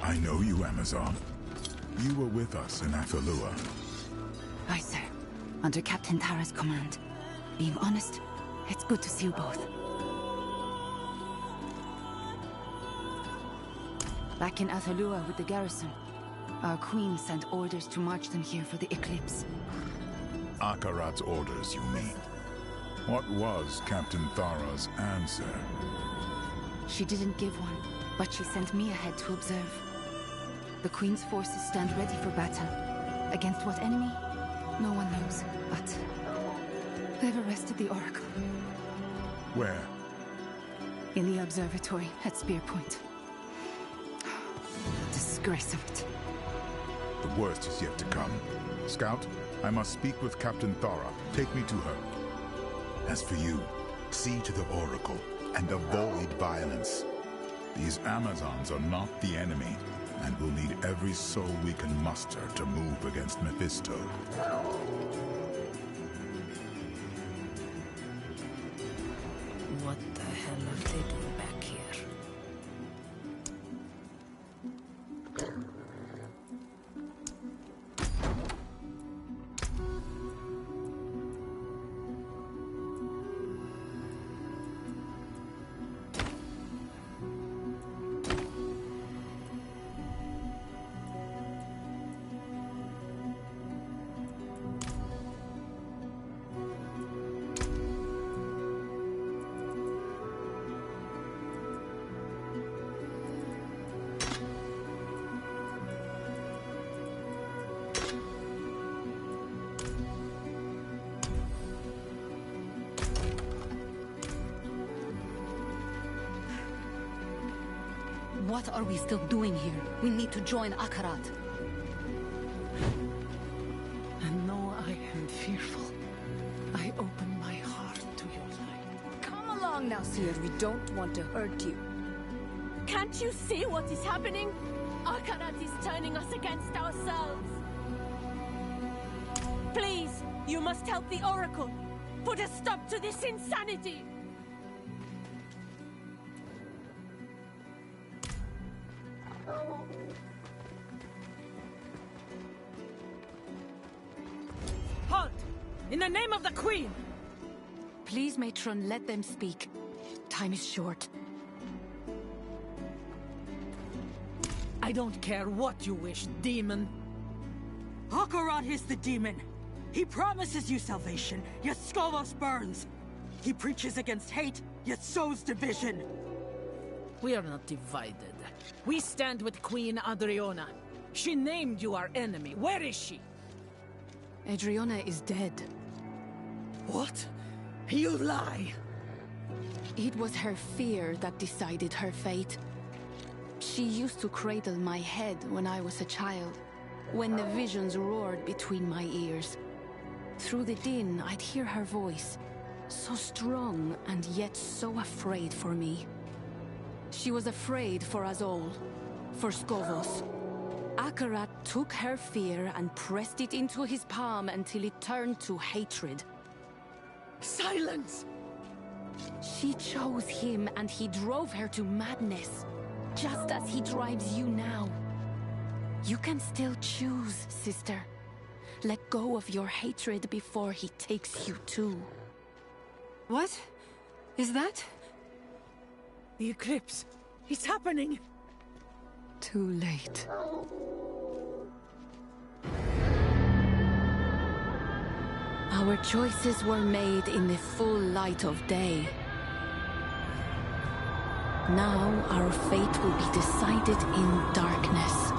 I know you, Amazon. You were with us in Athalua. Aye, sir. Under Captain Tara's command. Being honest, it's good to see you both. Back in Athalua with the garrison, our queen sent orders to march them here for the eclipse. Akarat's orders, you mean? What was Captain Thara's answer? She didn't give one, but she sent me ahead to observe. The Queen's forces stand ready for battle. Against what enemy? No one knows, but they've arrested the Oracle. Where? In the observatory at Spear Point. Disgrace of it. The worst is yet to come. Scout, I must speak with Captain Thara. Take me to her. As for you, see to the Oracle and avoid violence. These Amazons are not the enemy, and we'll need every soul we can muster to move against Mephisto. What the hell are they doing back here? What are we still doing here? We need to join Akarat. And though I am fearful, I open my heart to your light. Come along now, Seer. We don't want to hurt you. Can't you see what is happening? Akarat is turning us against ourselves. Please, you must help the Oracle. Put a stop to this insanity. Halt! In the name of the Queen! Please, Matron, let them speak. Time is short. I don't care what you wish, demon. Akarat is the demon. He promises you salvation, yet Skovos burns. He preaches against hate, yet sows division. We are not divided. We stand with Queen Adriona. She named you our enemy. Where is she? Adriona is dead. What? You lie! It was her fear that decided her fate. She used to cradle my head when I was a child, when the visions roared between my ears. Through the din, I'd hear her voice, so strong and yet so afraid for me. She was afraid for us all, for Skovos. Akarat took her fear and pressed it into his palm until it turned to hatred. Silence! She chose him and he drove her to madness, just as he drives you now. You can still choose, sister. Let go of your hatred before he takes you too. What? Is that? The eclipse. It's happening. Too late. Our choices were made in the full light of day. Now our fate will be decided in darkness.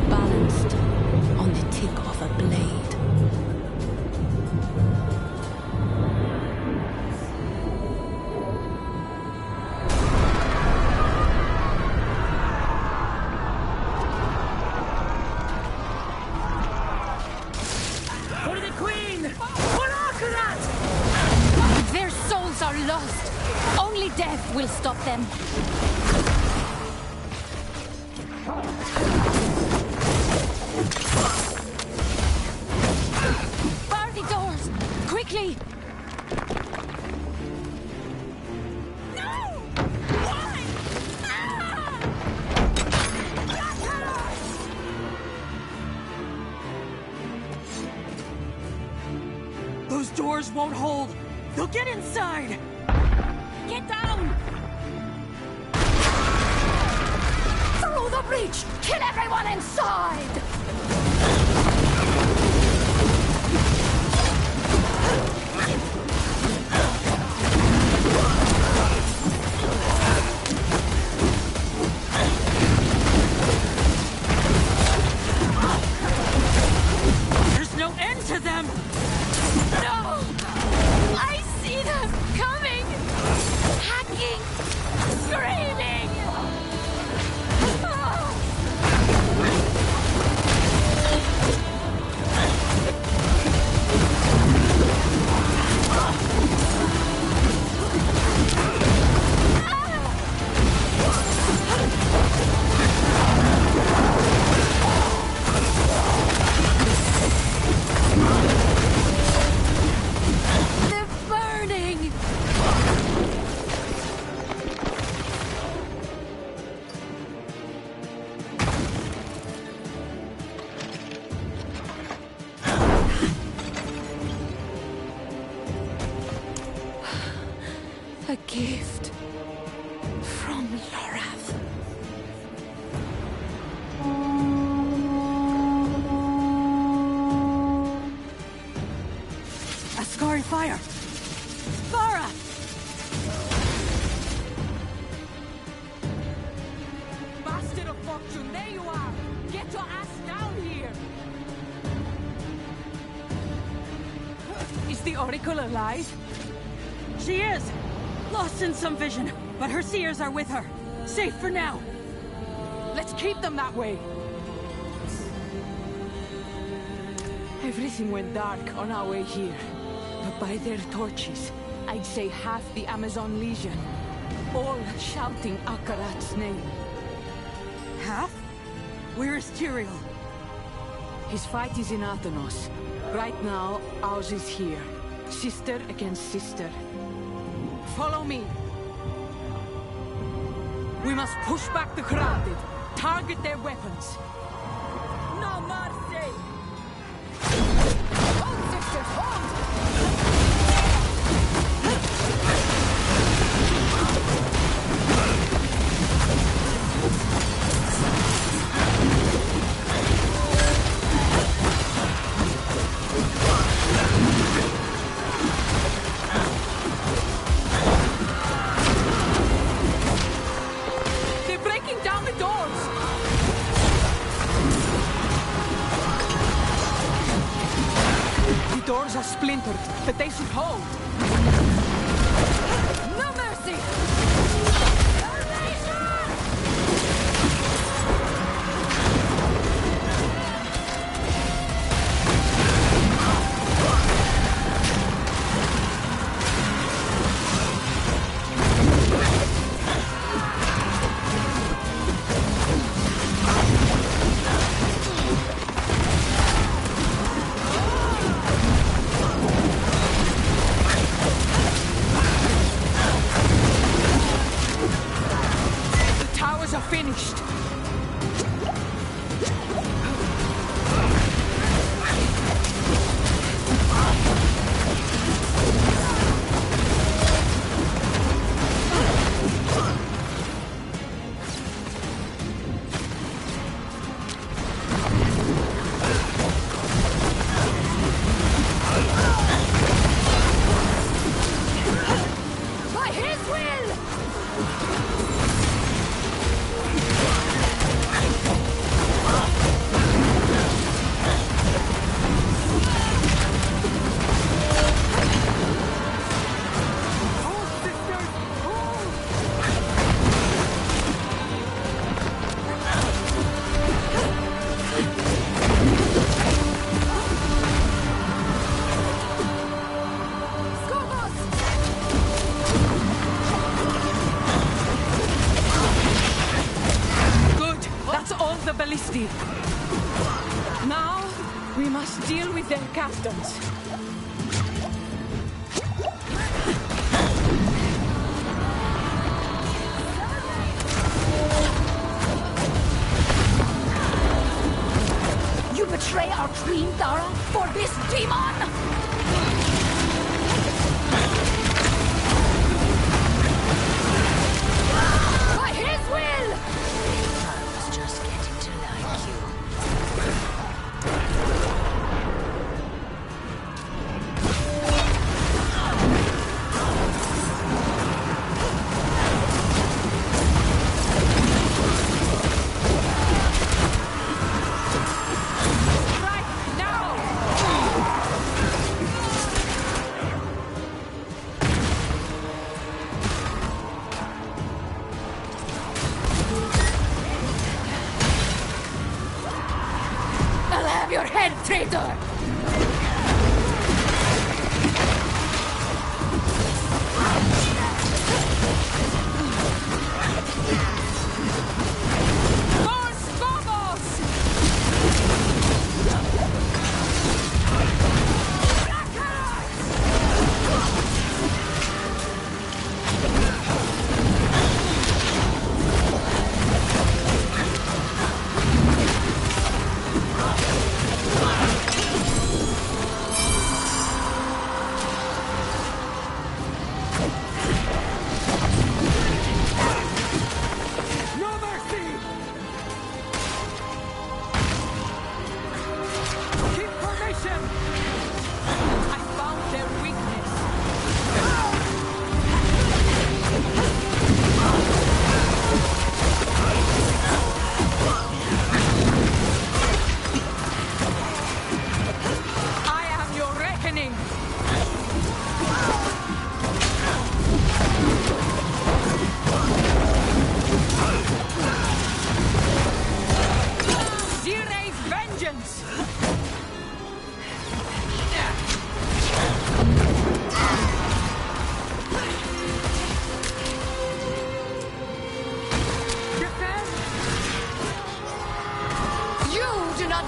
Balanced on the tip of a blade. lost. Only death will stop them. Bar the doors! Quickly! No! Why? Those doors won't hold. They'll get inside. Get down! Through the breach! Kill everyone inside! There's no end to them! No! I see them coming! Hacking! Screaming! They're burning! A gift from Lorath. Ascari fire! Vara! Bastard of fortune, there you are! Get your ass down here! Is the Oracle alive? She is! Lost in some vision, but her seers are with her. Safe for now. Let's keep them that way! Everything went dark on our way here. But by their torches, I'd say half the Amazon Legion. All shouting Akarat's name. Half? Where is Tyrael? His fight is in Athenos. Right now, ours is here. Sister against sister. Follow me. We must push back the crowded. Target their weapons. No mercy! Hold, sisters, hold! They're breaking down the doors! The doors are splintered, but they should hold. No mercy! We must deal with their captains. You betray our queen, Dara, for this demon? By his will! I was just getting to like you. Your head, traitor!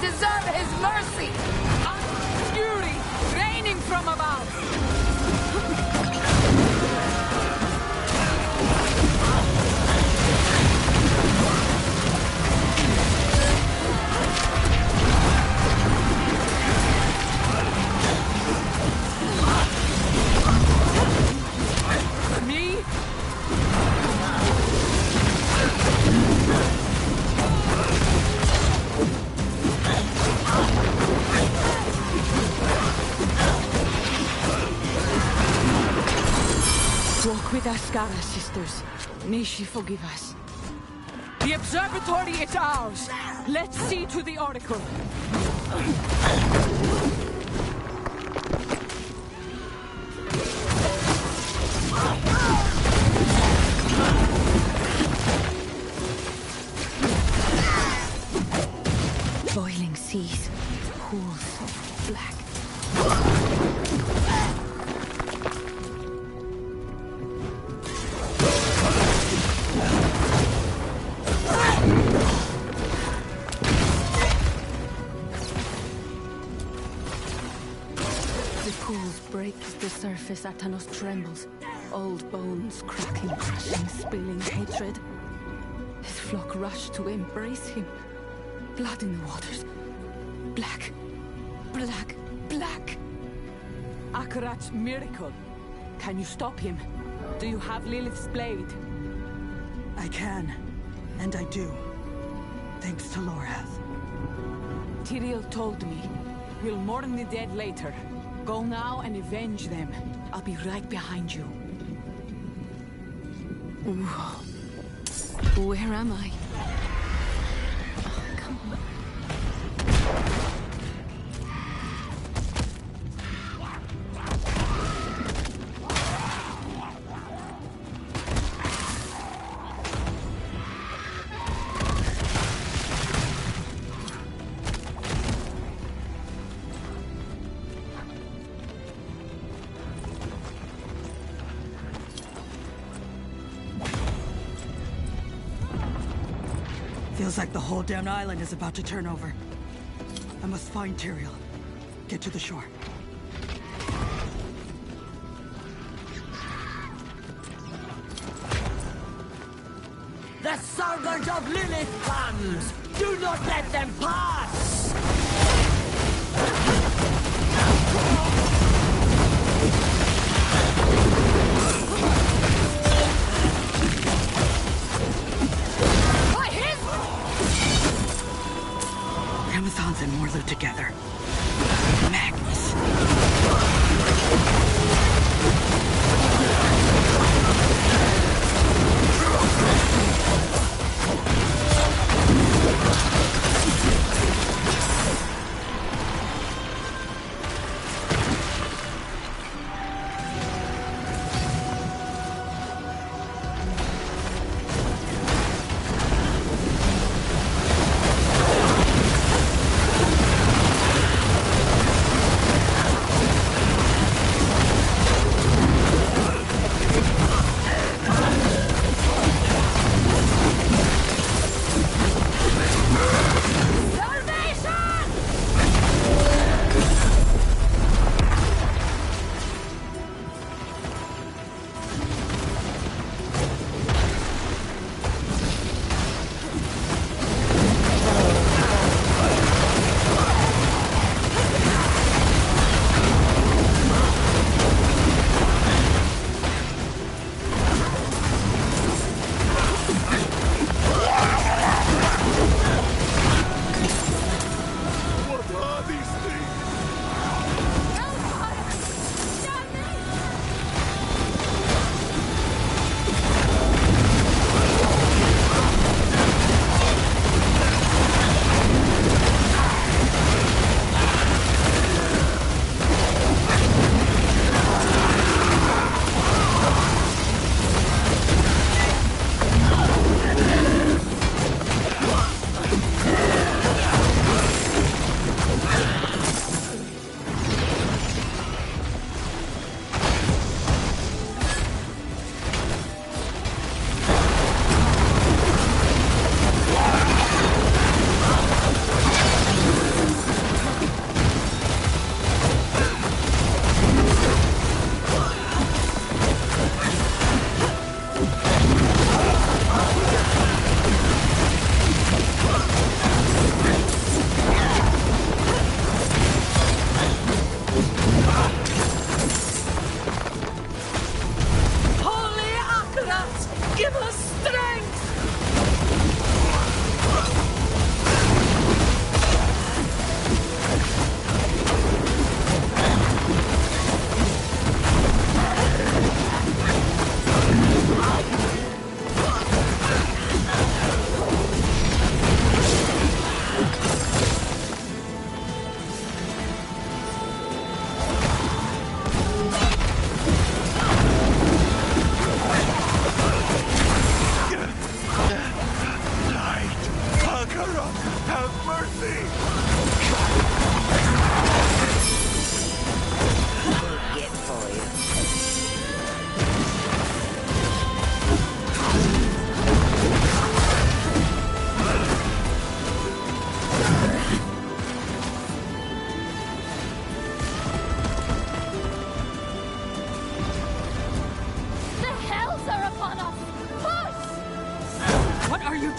Deserve his mercy! Fury raining from above! Me? Walk with us, Skara, sisters. May she forgive us. The observatory is ours. Let's see to the oracle. Boiling seas, pools, black. The pools break as the surface Atanos trembles. Old bones cracking, crushing, spilling hatred. His flock rush to embrace him. Blood in the waters. Black. Black. Black. Akarat's miracle. Can you stop him? Do you have Lilith's blade? I can. And I do. Thanks to Lorath. Tyrael told me. We'll mourn the dead later. Go now and avenge them. I'll be right behind you. Where am I? Oh, come on. Feels like the whole damn island is about to turn over. A must find Tyrael. Get to the shore. The servant of Lilith comes! Do not let them pass! By him! Amazons and Morlu together. Magnus.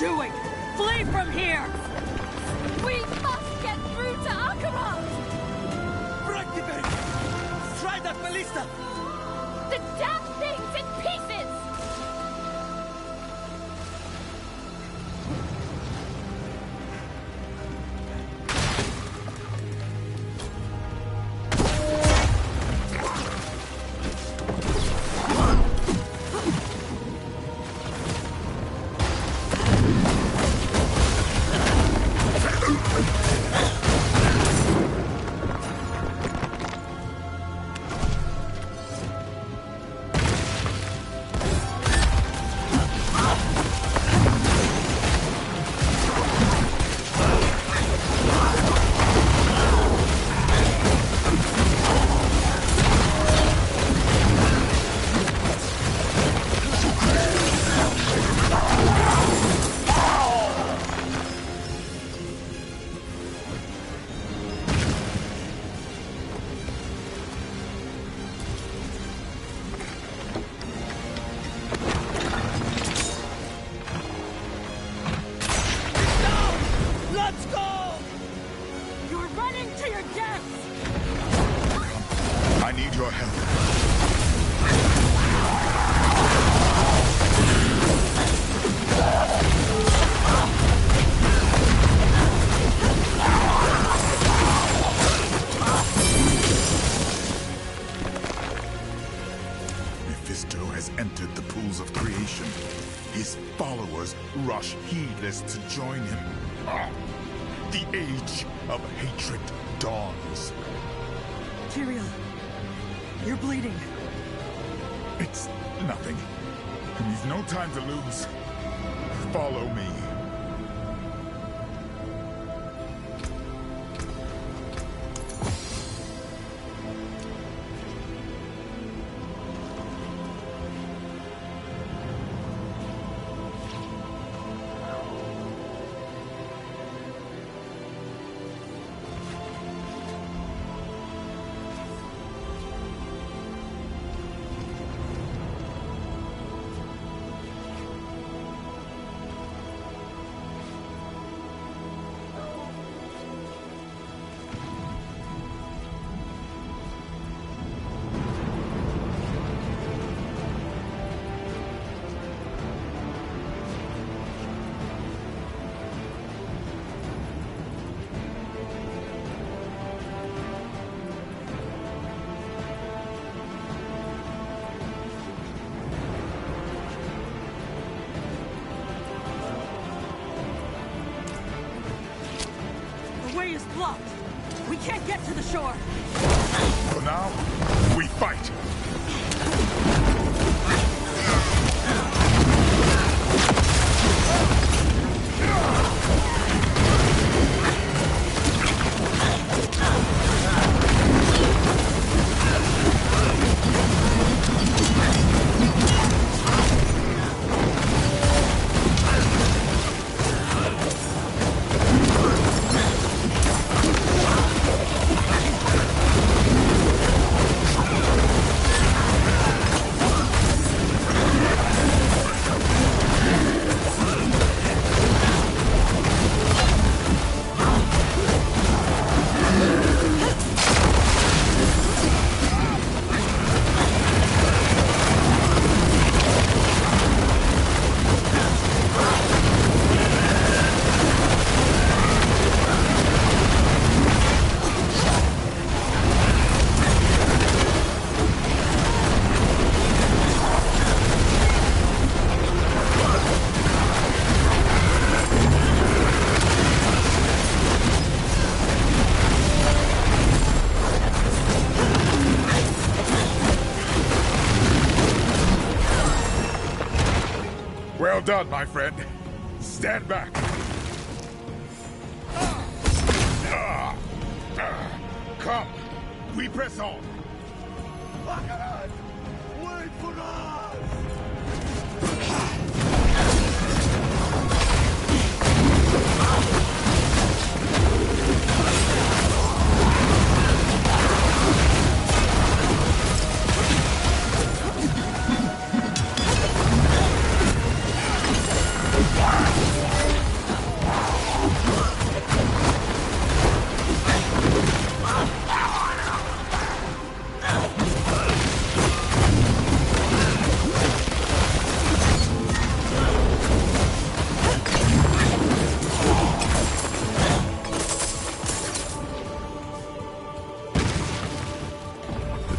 doing? Flee from here! We must get through to Akarat! Reactivate! Try that ballista! The damn thing's in pieces! followers rush heedless to join him. The age of hatred dawns. Tyrael, you're bleeding. It's nothing. We've no time to lose. Follow me. The way is blocked. We can't get to the shore. For now, we fight. Well done, my friend. Stand back. Come, we press on. Wait for us!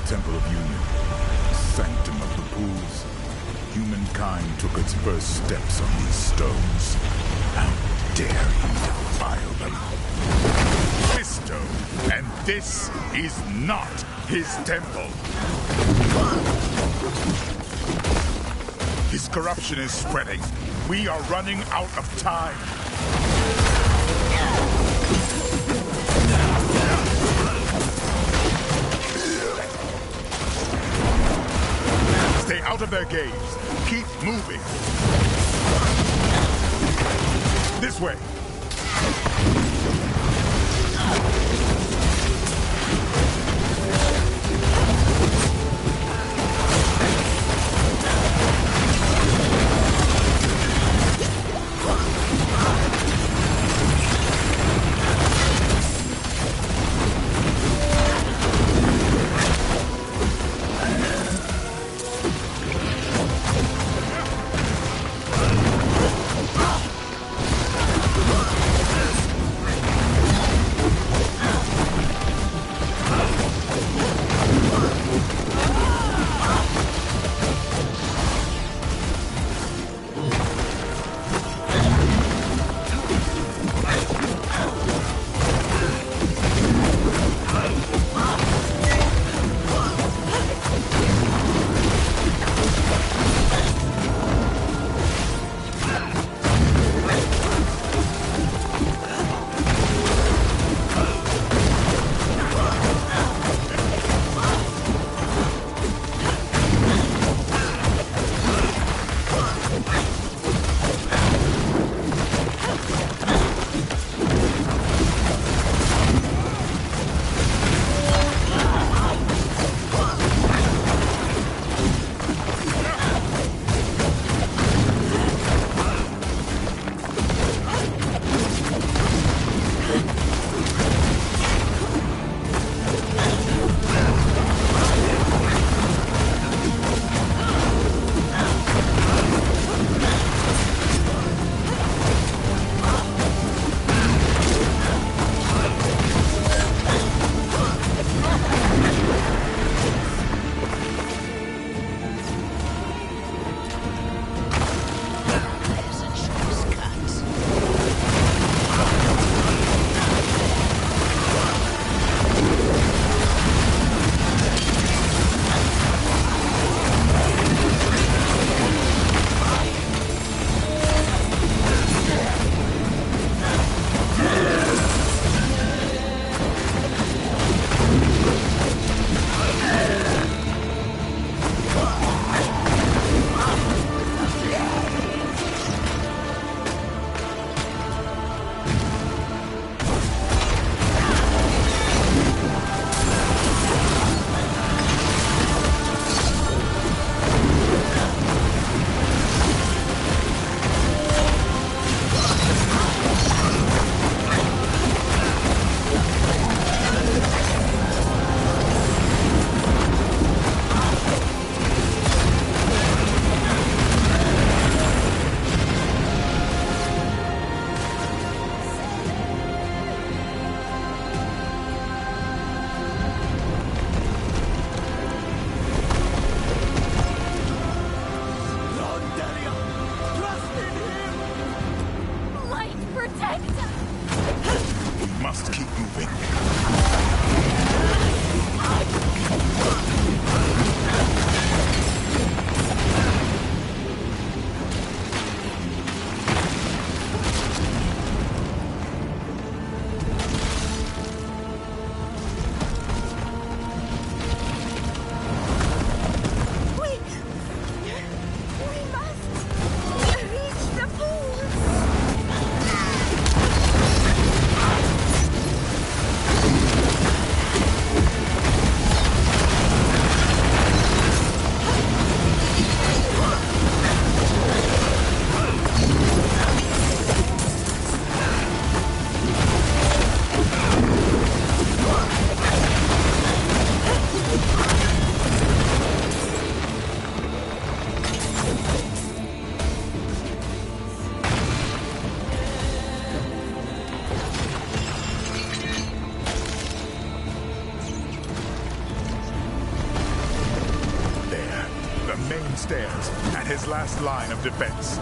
Temple of Union, sanctum of the pools. Humankind took its first steps on these stones. How dare you defile them? This stone and this is not his temple. His corruption is spreading. We are running out of time. Stay out of their gaze. Keep moving. This way. downstairs, and his last line of defense.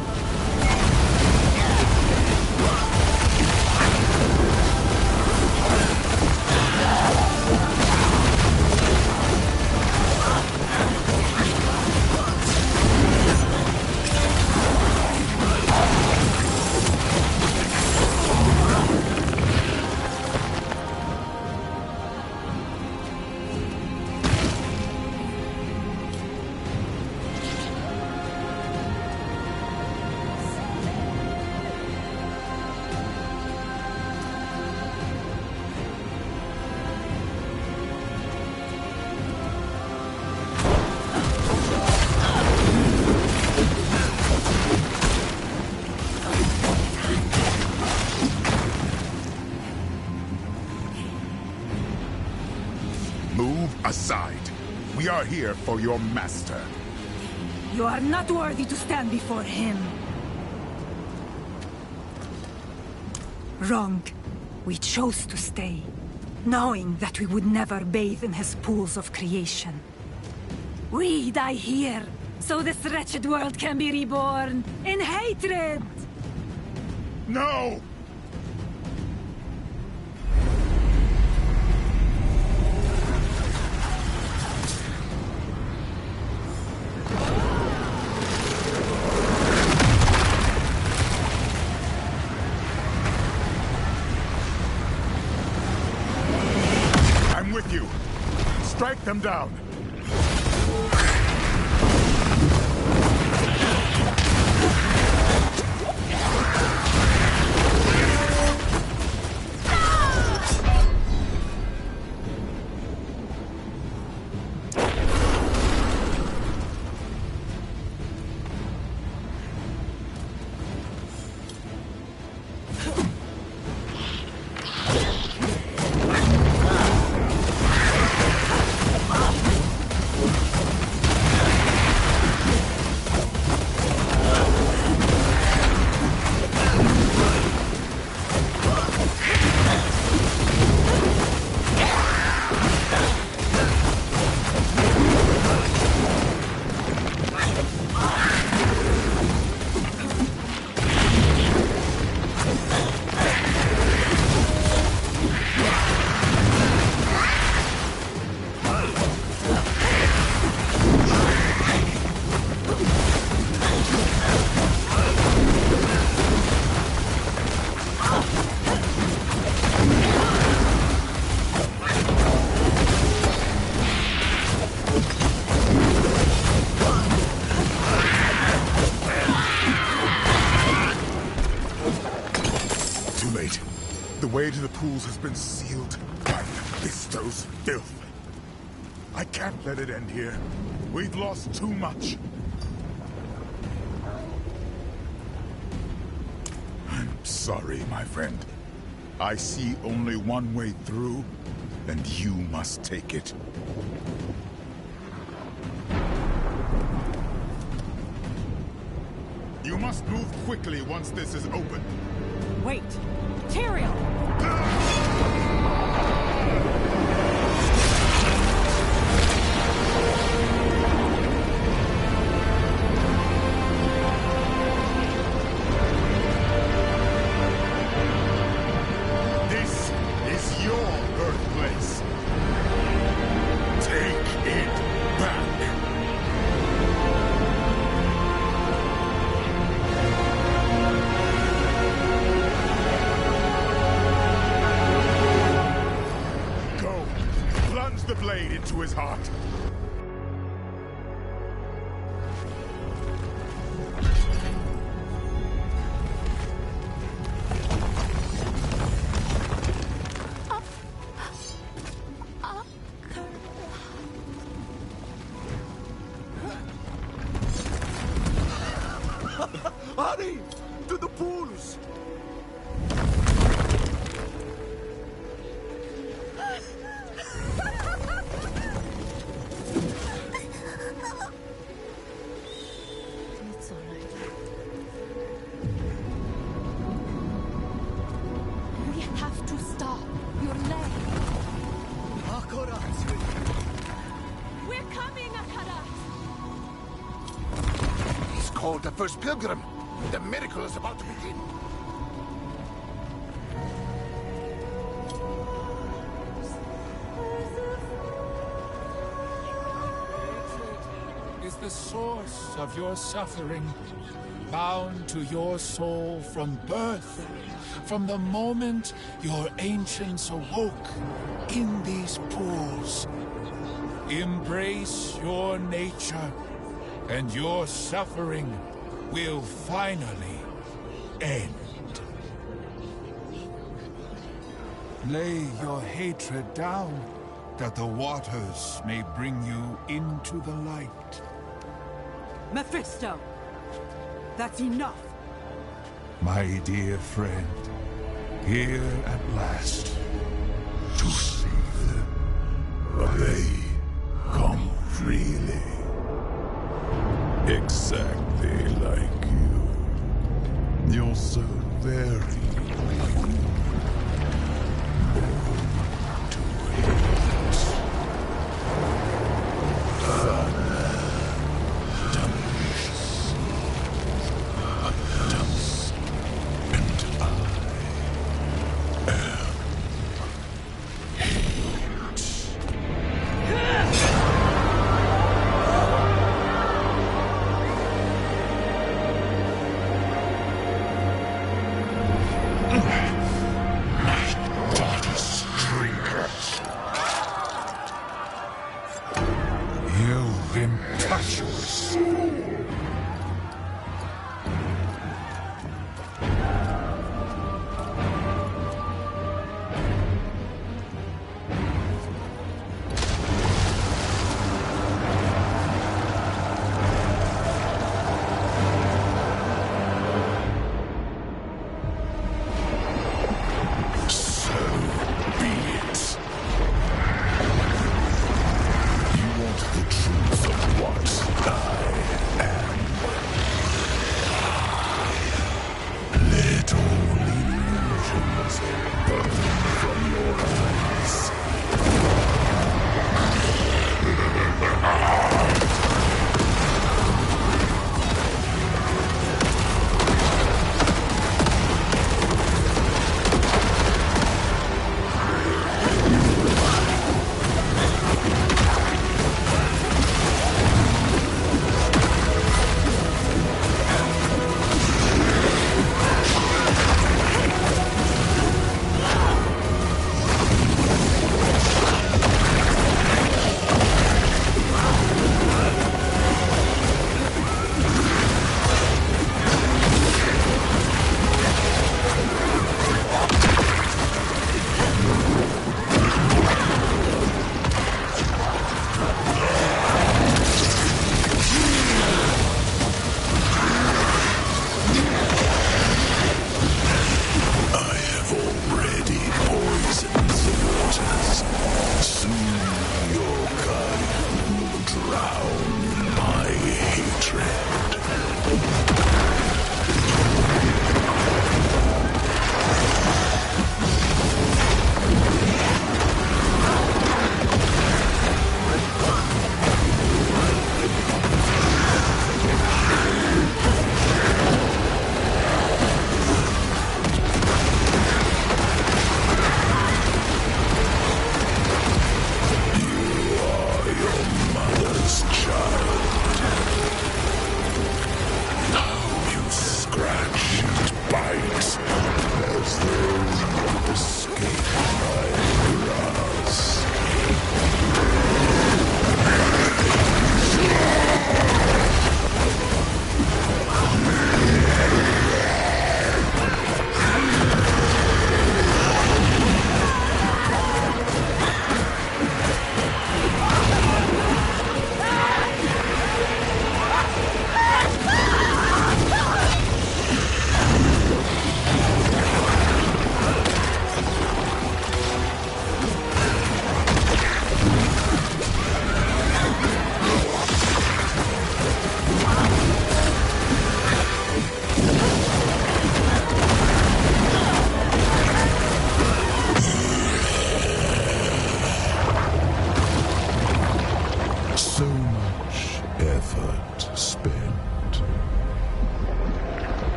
Aside. We are here for your master. You are not worthy to stand before him. Wrong. We chose to stay, knowing that we would never bathe in his pools of creation. We die here, so this wretched world can be reborn in hatred! No! Strike them down. The way to the pools has been sealed by Fisto's filth. I can't let it end here. We've lost too much. I'm sorry, my friend. I see only one way through, and you must take it. You must move quickly once this is open. Wait! Tyrael! This is your birthplace. Take it back. The blade into his heart. Hurry! To the pools! called the first pilgrim. The miracle is about to begin. Is the source of your suffering, bound to your soul from birth, from the moment your ancients awoke in these pools. Embrace your nature, and your suffering will finally end. Lay your hatred down, that the waters may bring you into the light. Mephisto! That's enough! My dear friend, here at last to save them. They come freely. Exactly like you. You're so very born to hate. Dungeons. Dust. And I am You impetuous fool! the truth of what I am.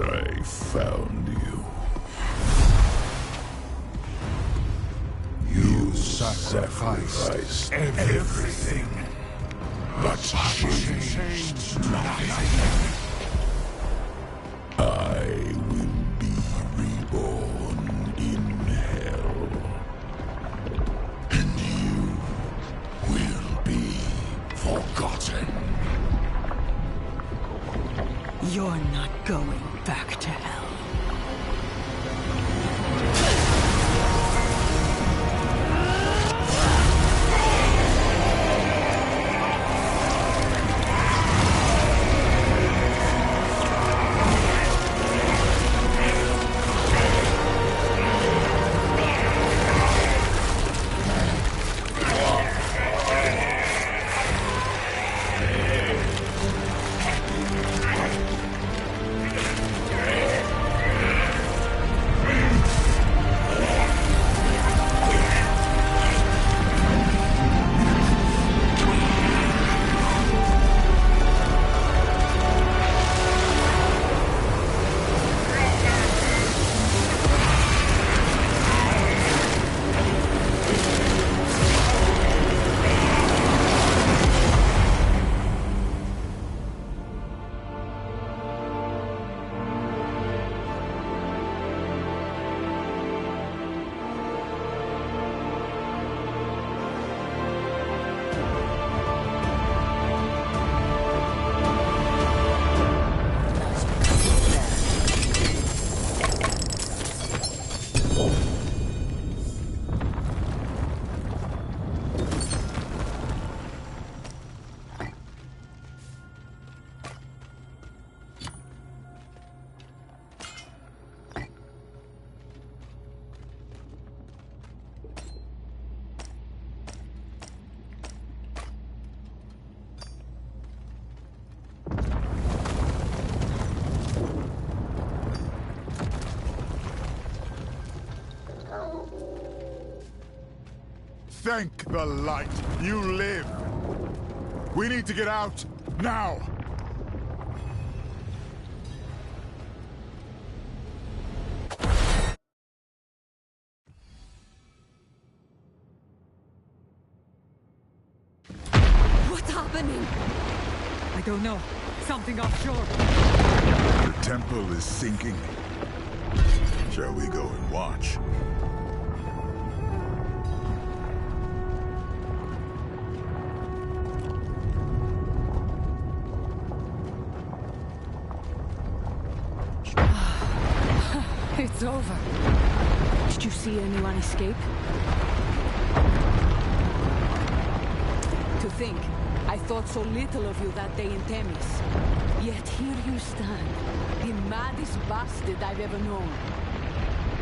I found you. You sacrificed everything, but changed nothing. I will be reborn in hell, and you will be forgotten. You're not going back to hell. Thank the light. You live. We need to get out now. What's happening? I don't know. Something offshore. The temple is sinking. Shall we go and watch? It's over. Did you see anyone escape? To think, I thought so little of you that day in Themis. Yet here you stand, the maddest bastard I've ever known.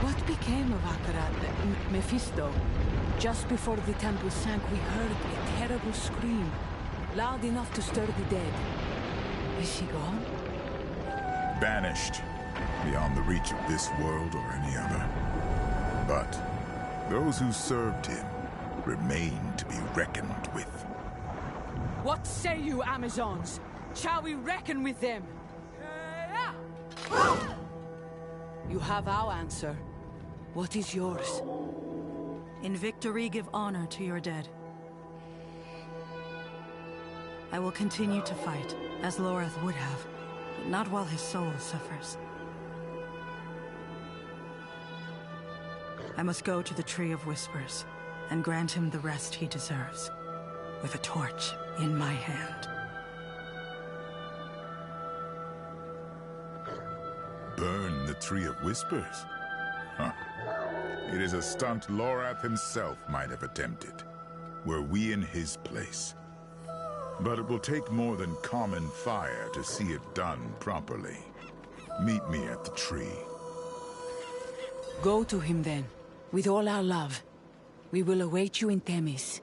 What became of Akarat, Mephisto? Just before the temple sank, we heard a terrible scream, loud enough to stir the dead. Is he gone? Banished, beyond the reach of this world or any other. But those who served him remain to be reckoned with. What say you, Amazons? Shall we reckon with them? You have our answer. What is yours? In victory, give honor to your dead. I will continue to fight, as Loreth would have, but not while his soul suffers. I must go to the Tree of Whispers, and grant him the rest he deserves, with a torch in my hand. Burn the Tree of Whispers? Huh. It is a stunt Lorath himself might have attempted, were we in his place. But it will take more than common fire to see it done properly. Meet me at the tree. Go to him then, with all our love. We will await you in Themis.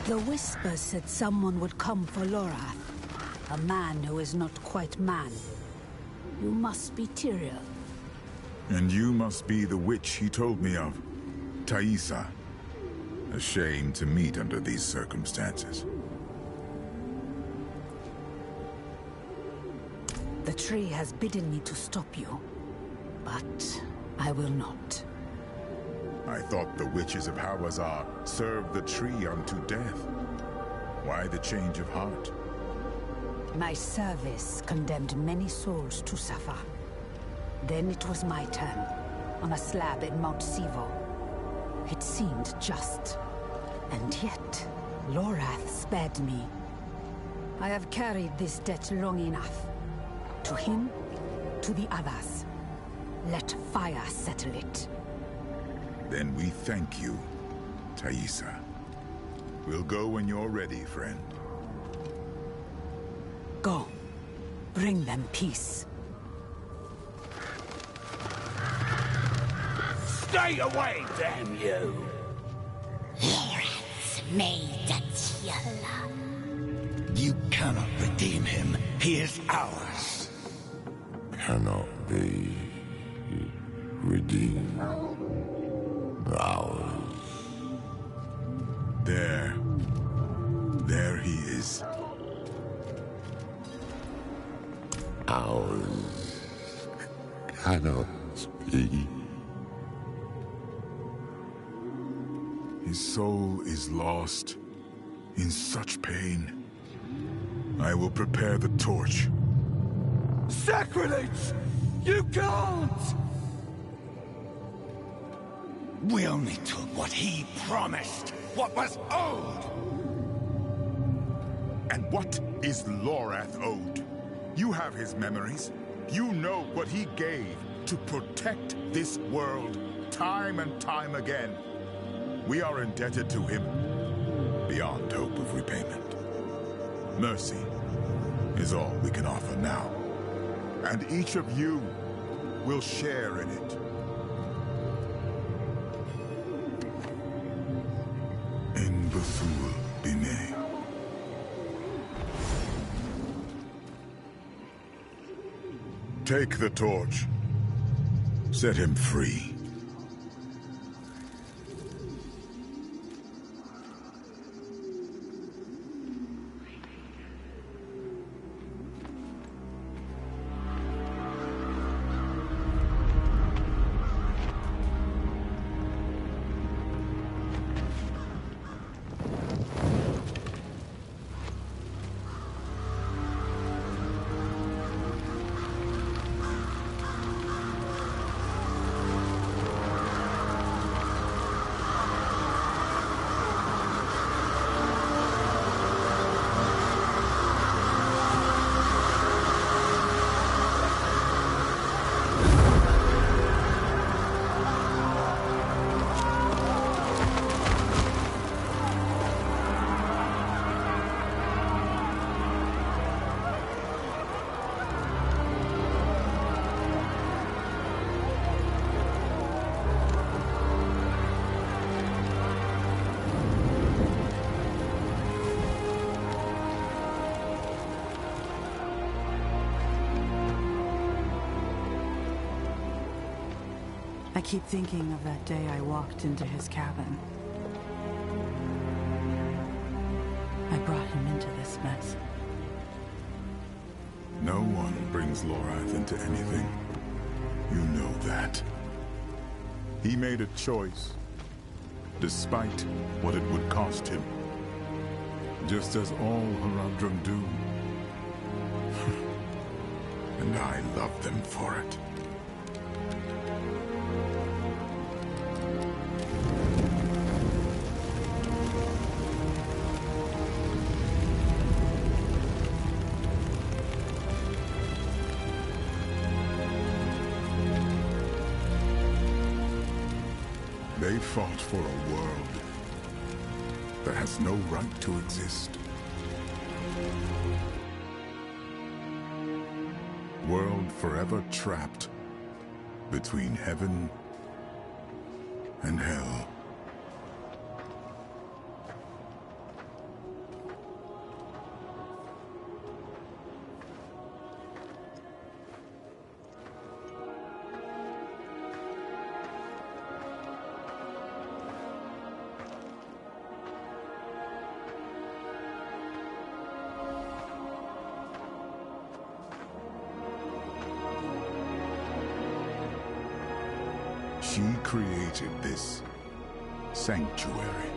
The whispers said someone would come for Lorath. A man who is not quite man. You must be Tyrael. And you must be the witch he told me of, Thaisa. A shame to meet under these circumstances. The tree has bidden me to stop you, but I will not. I thought the witches of Hawazar served the tree unto death. Why the change of heart? My service condemned many souls to suffer. Then it was my turn, on a slab in Mount Sivo. It seemed just. And yet, Lorath spared me. I have carried this debt long enough. To him, to the others. Let fire settle it. Then we thank you, Thaisa. We'll go when you're ready, friend. Go. Bring them peace. Stay away, damn you! Lorath's made Tila. You cannot redeem him. He is ours. Cannot be redeemed. Ours. There. There he is. Ours cannot be. His soul is lost, in such pain. I will prepare the torch. Sacrilege! You can't! We only took what he promised, what was owed! And what is Lorath owed? You have his memories. You know what he gave to protect this world, time and time again. We are indebted to him, beyond hope of repayment. Mercy is all we can offer now. And each of you will share in it. In Bethul Bine. Take the torch. Set him free. I keep thinking of that day I walked into his cabin. I brought him into this mess. No one brings Lorath into anything. You know that. He made a choice, despite what it would cost him. Just as all Haradrim do. And I love them for it. They fought for a world that has no right to exist. World forever trapped between heaven and hell. She created this sanctuary.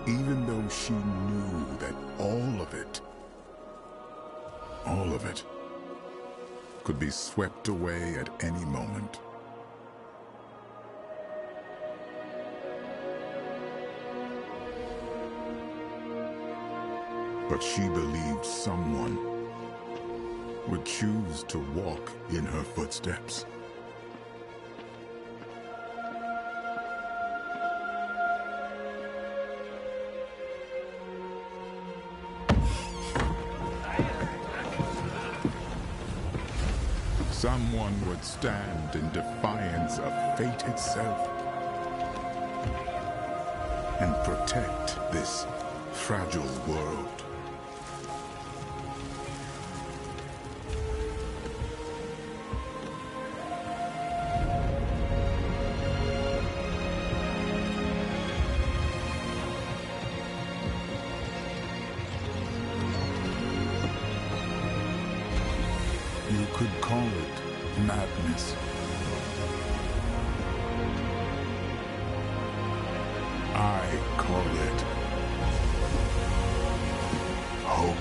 Even though she knew that all of it, could be swept away at any moment. But she believed someone would choose to walk in her footsteps. Someone would stand in defiance of fate itself and protect this fragile world. You could call it madness. I call it hope.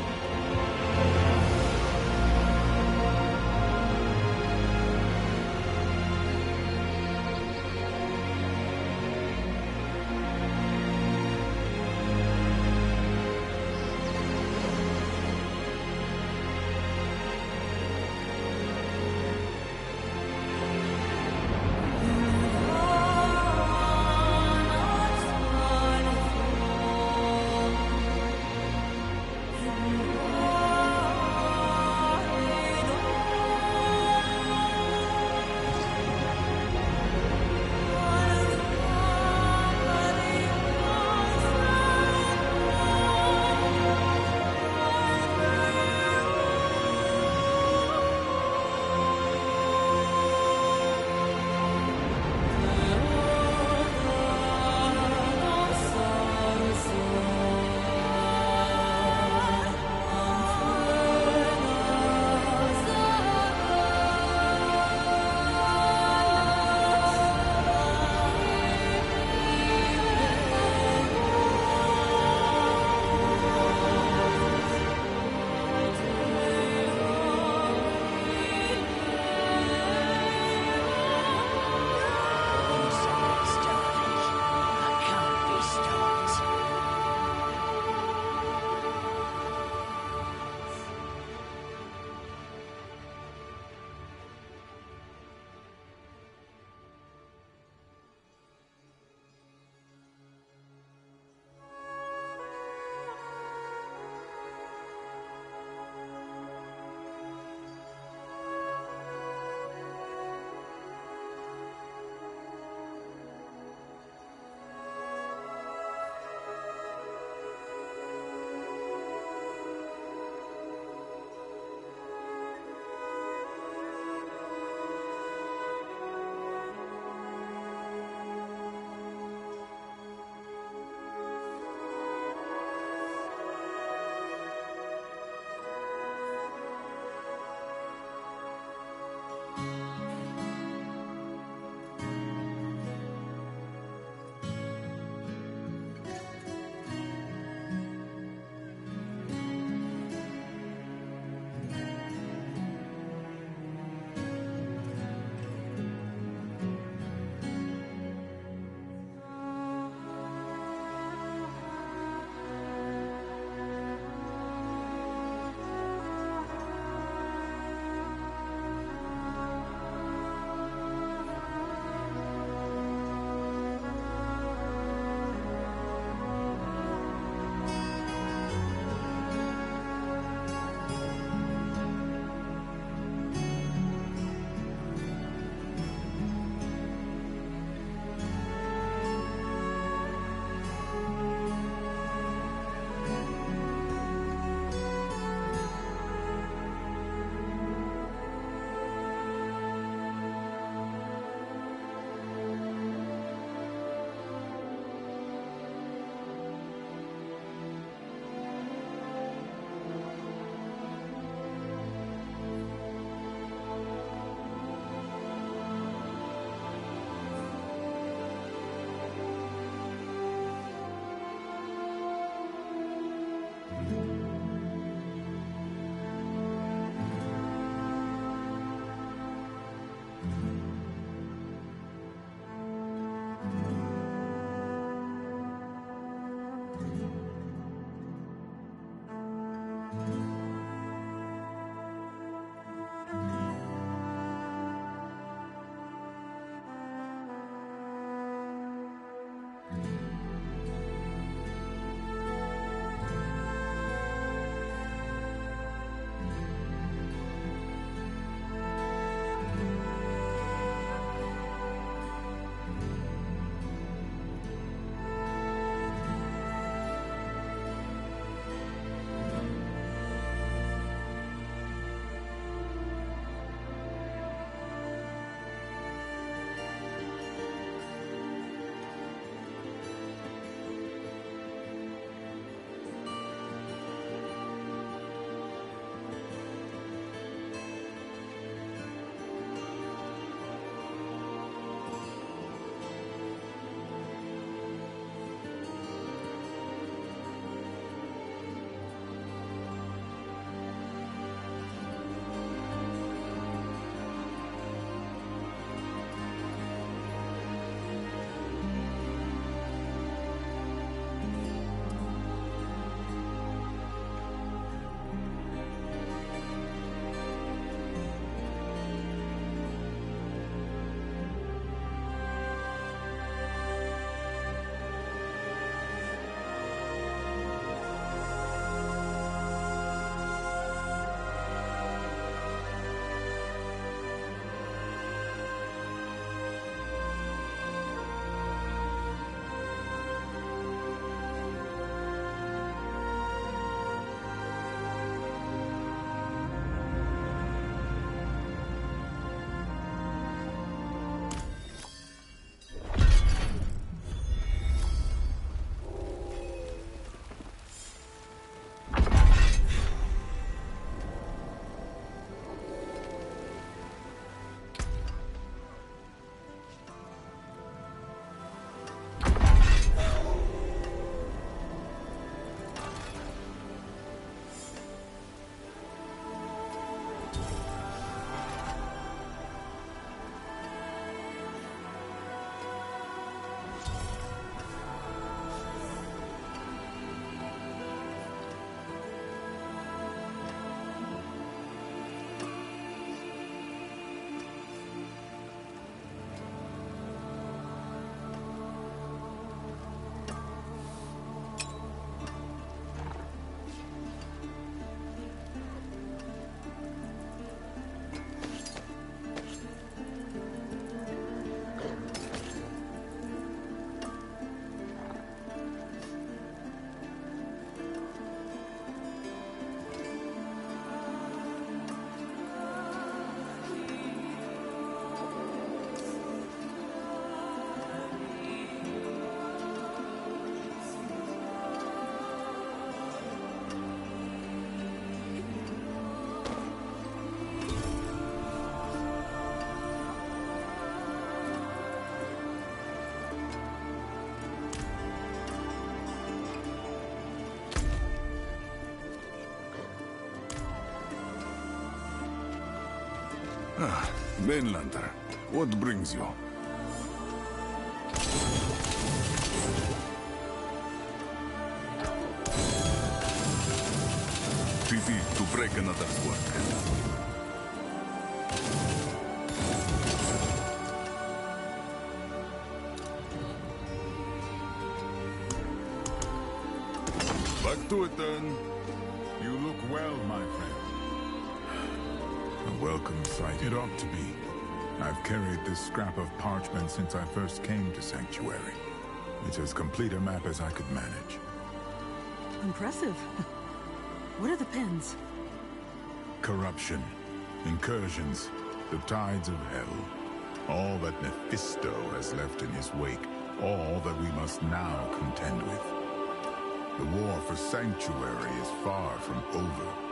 Mainlander, what brings you? Pity to break another's work. Back to it then. You look well, my friend. A welcome sight it ought to be. I've carried this scrap of parchment since I first came to Sanctuary. It's as complete a map as I could manage. Impressive. What are the pins? Corruption, incursions, the tides of hell. All that Mephisto has left in his wake. All that we must now contend with. The war for Sanctuary is far from over.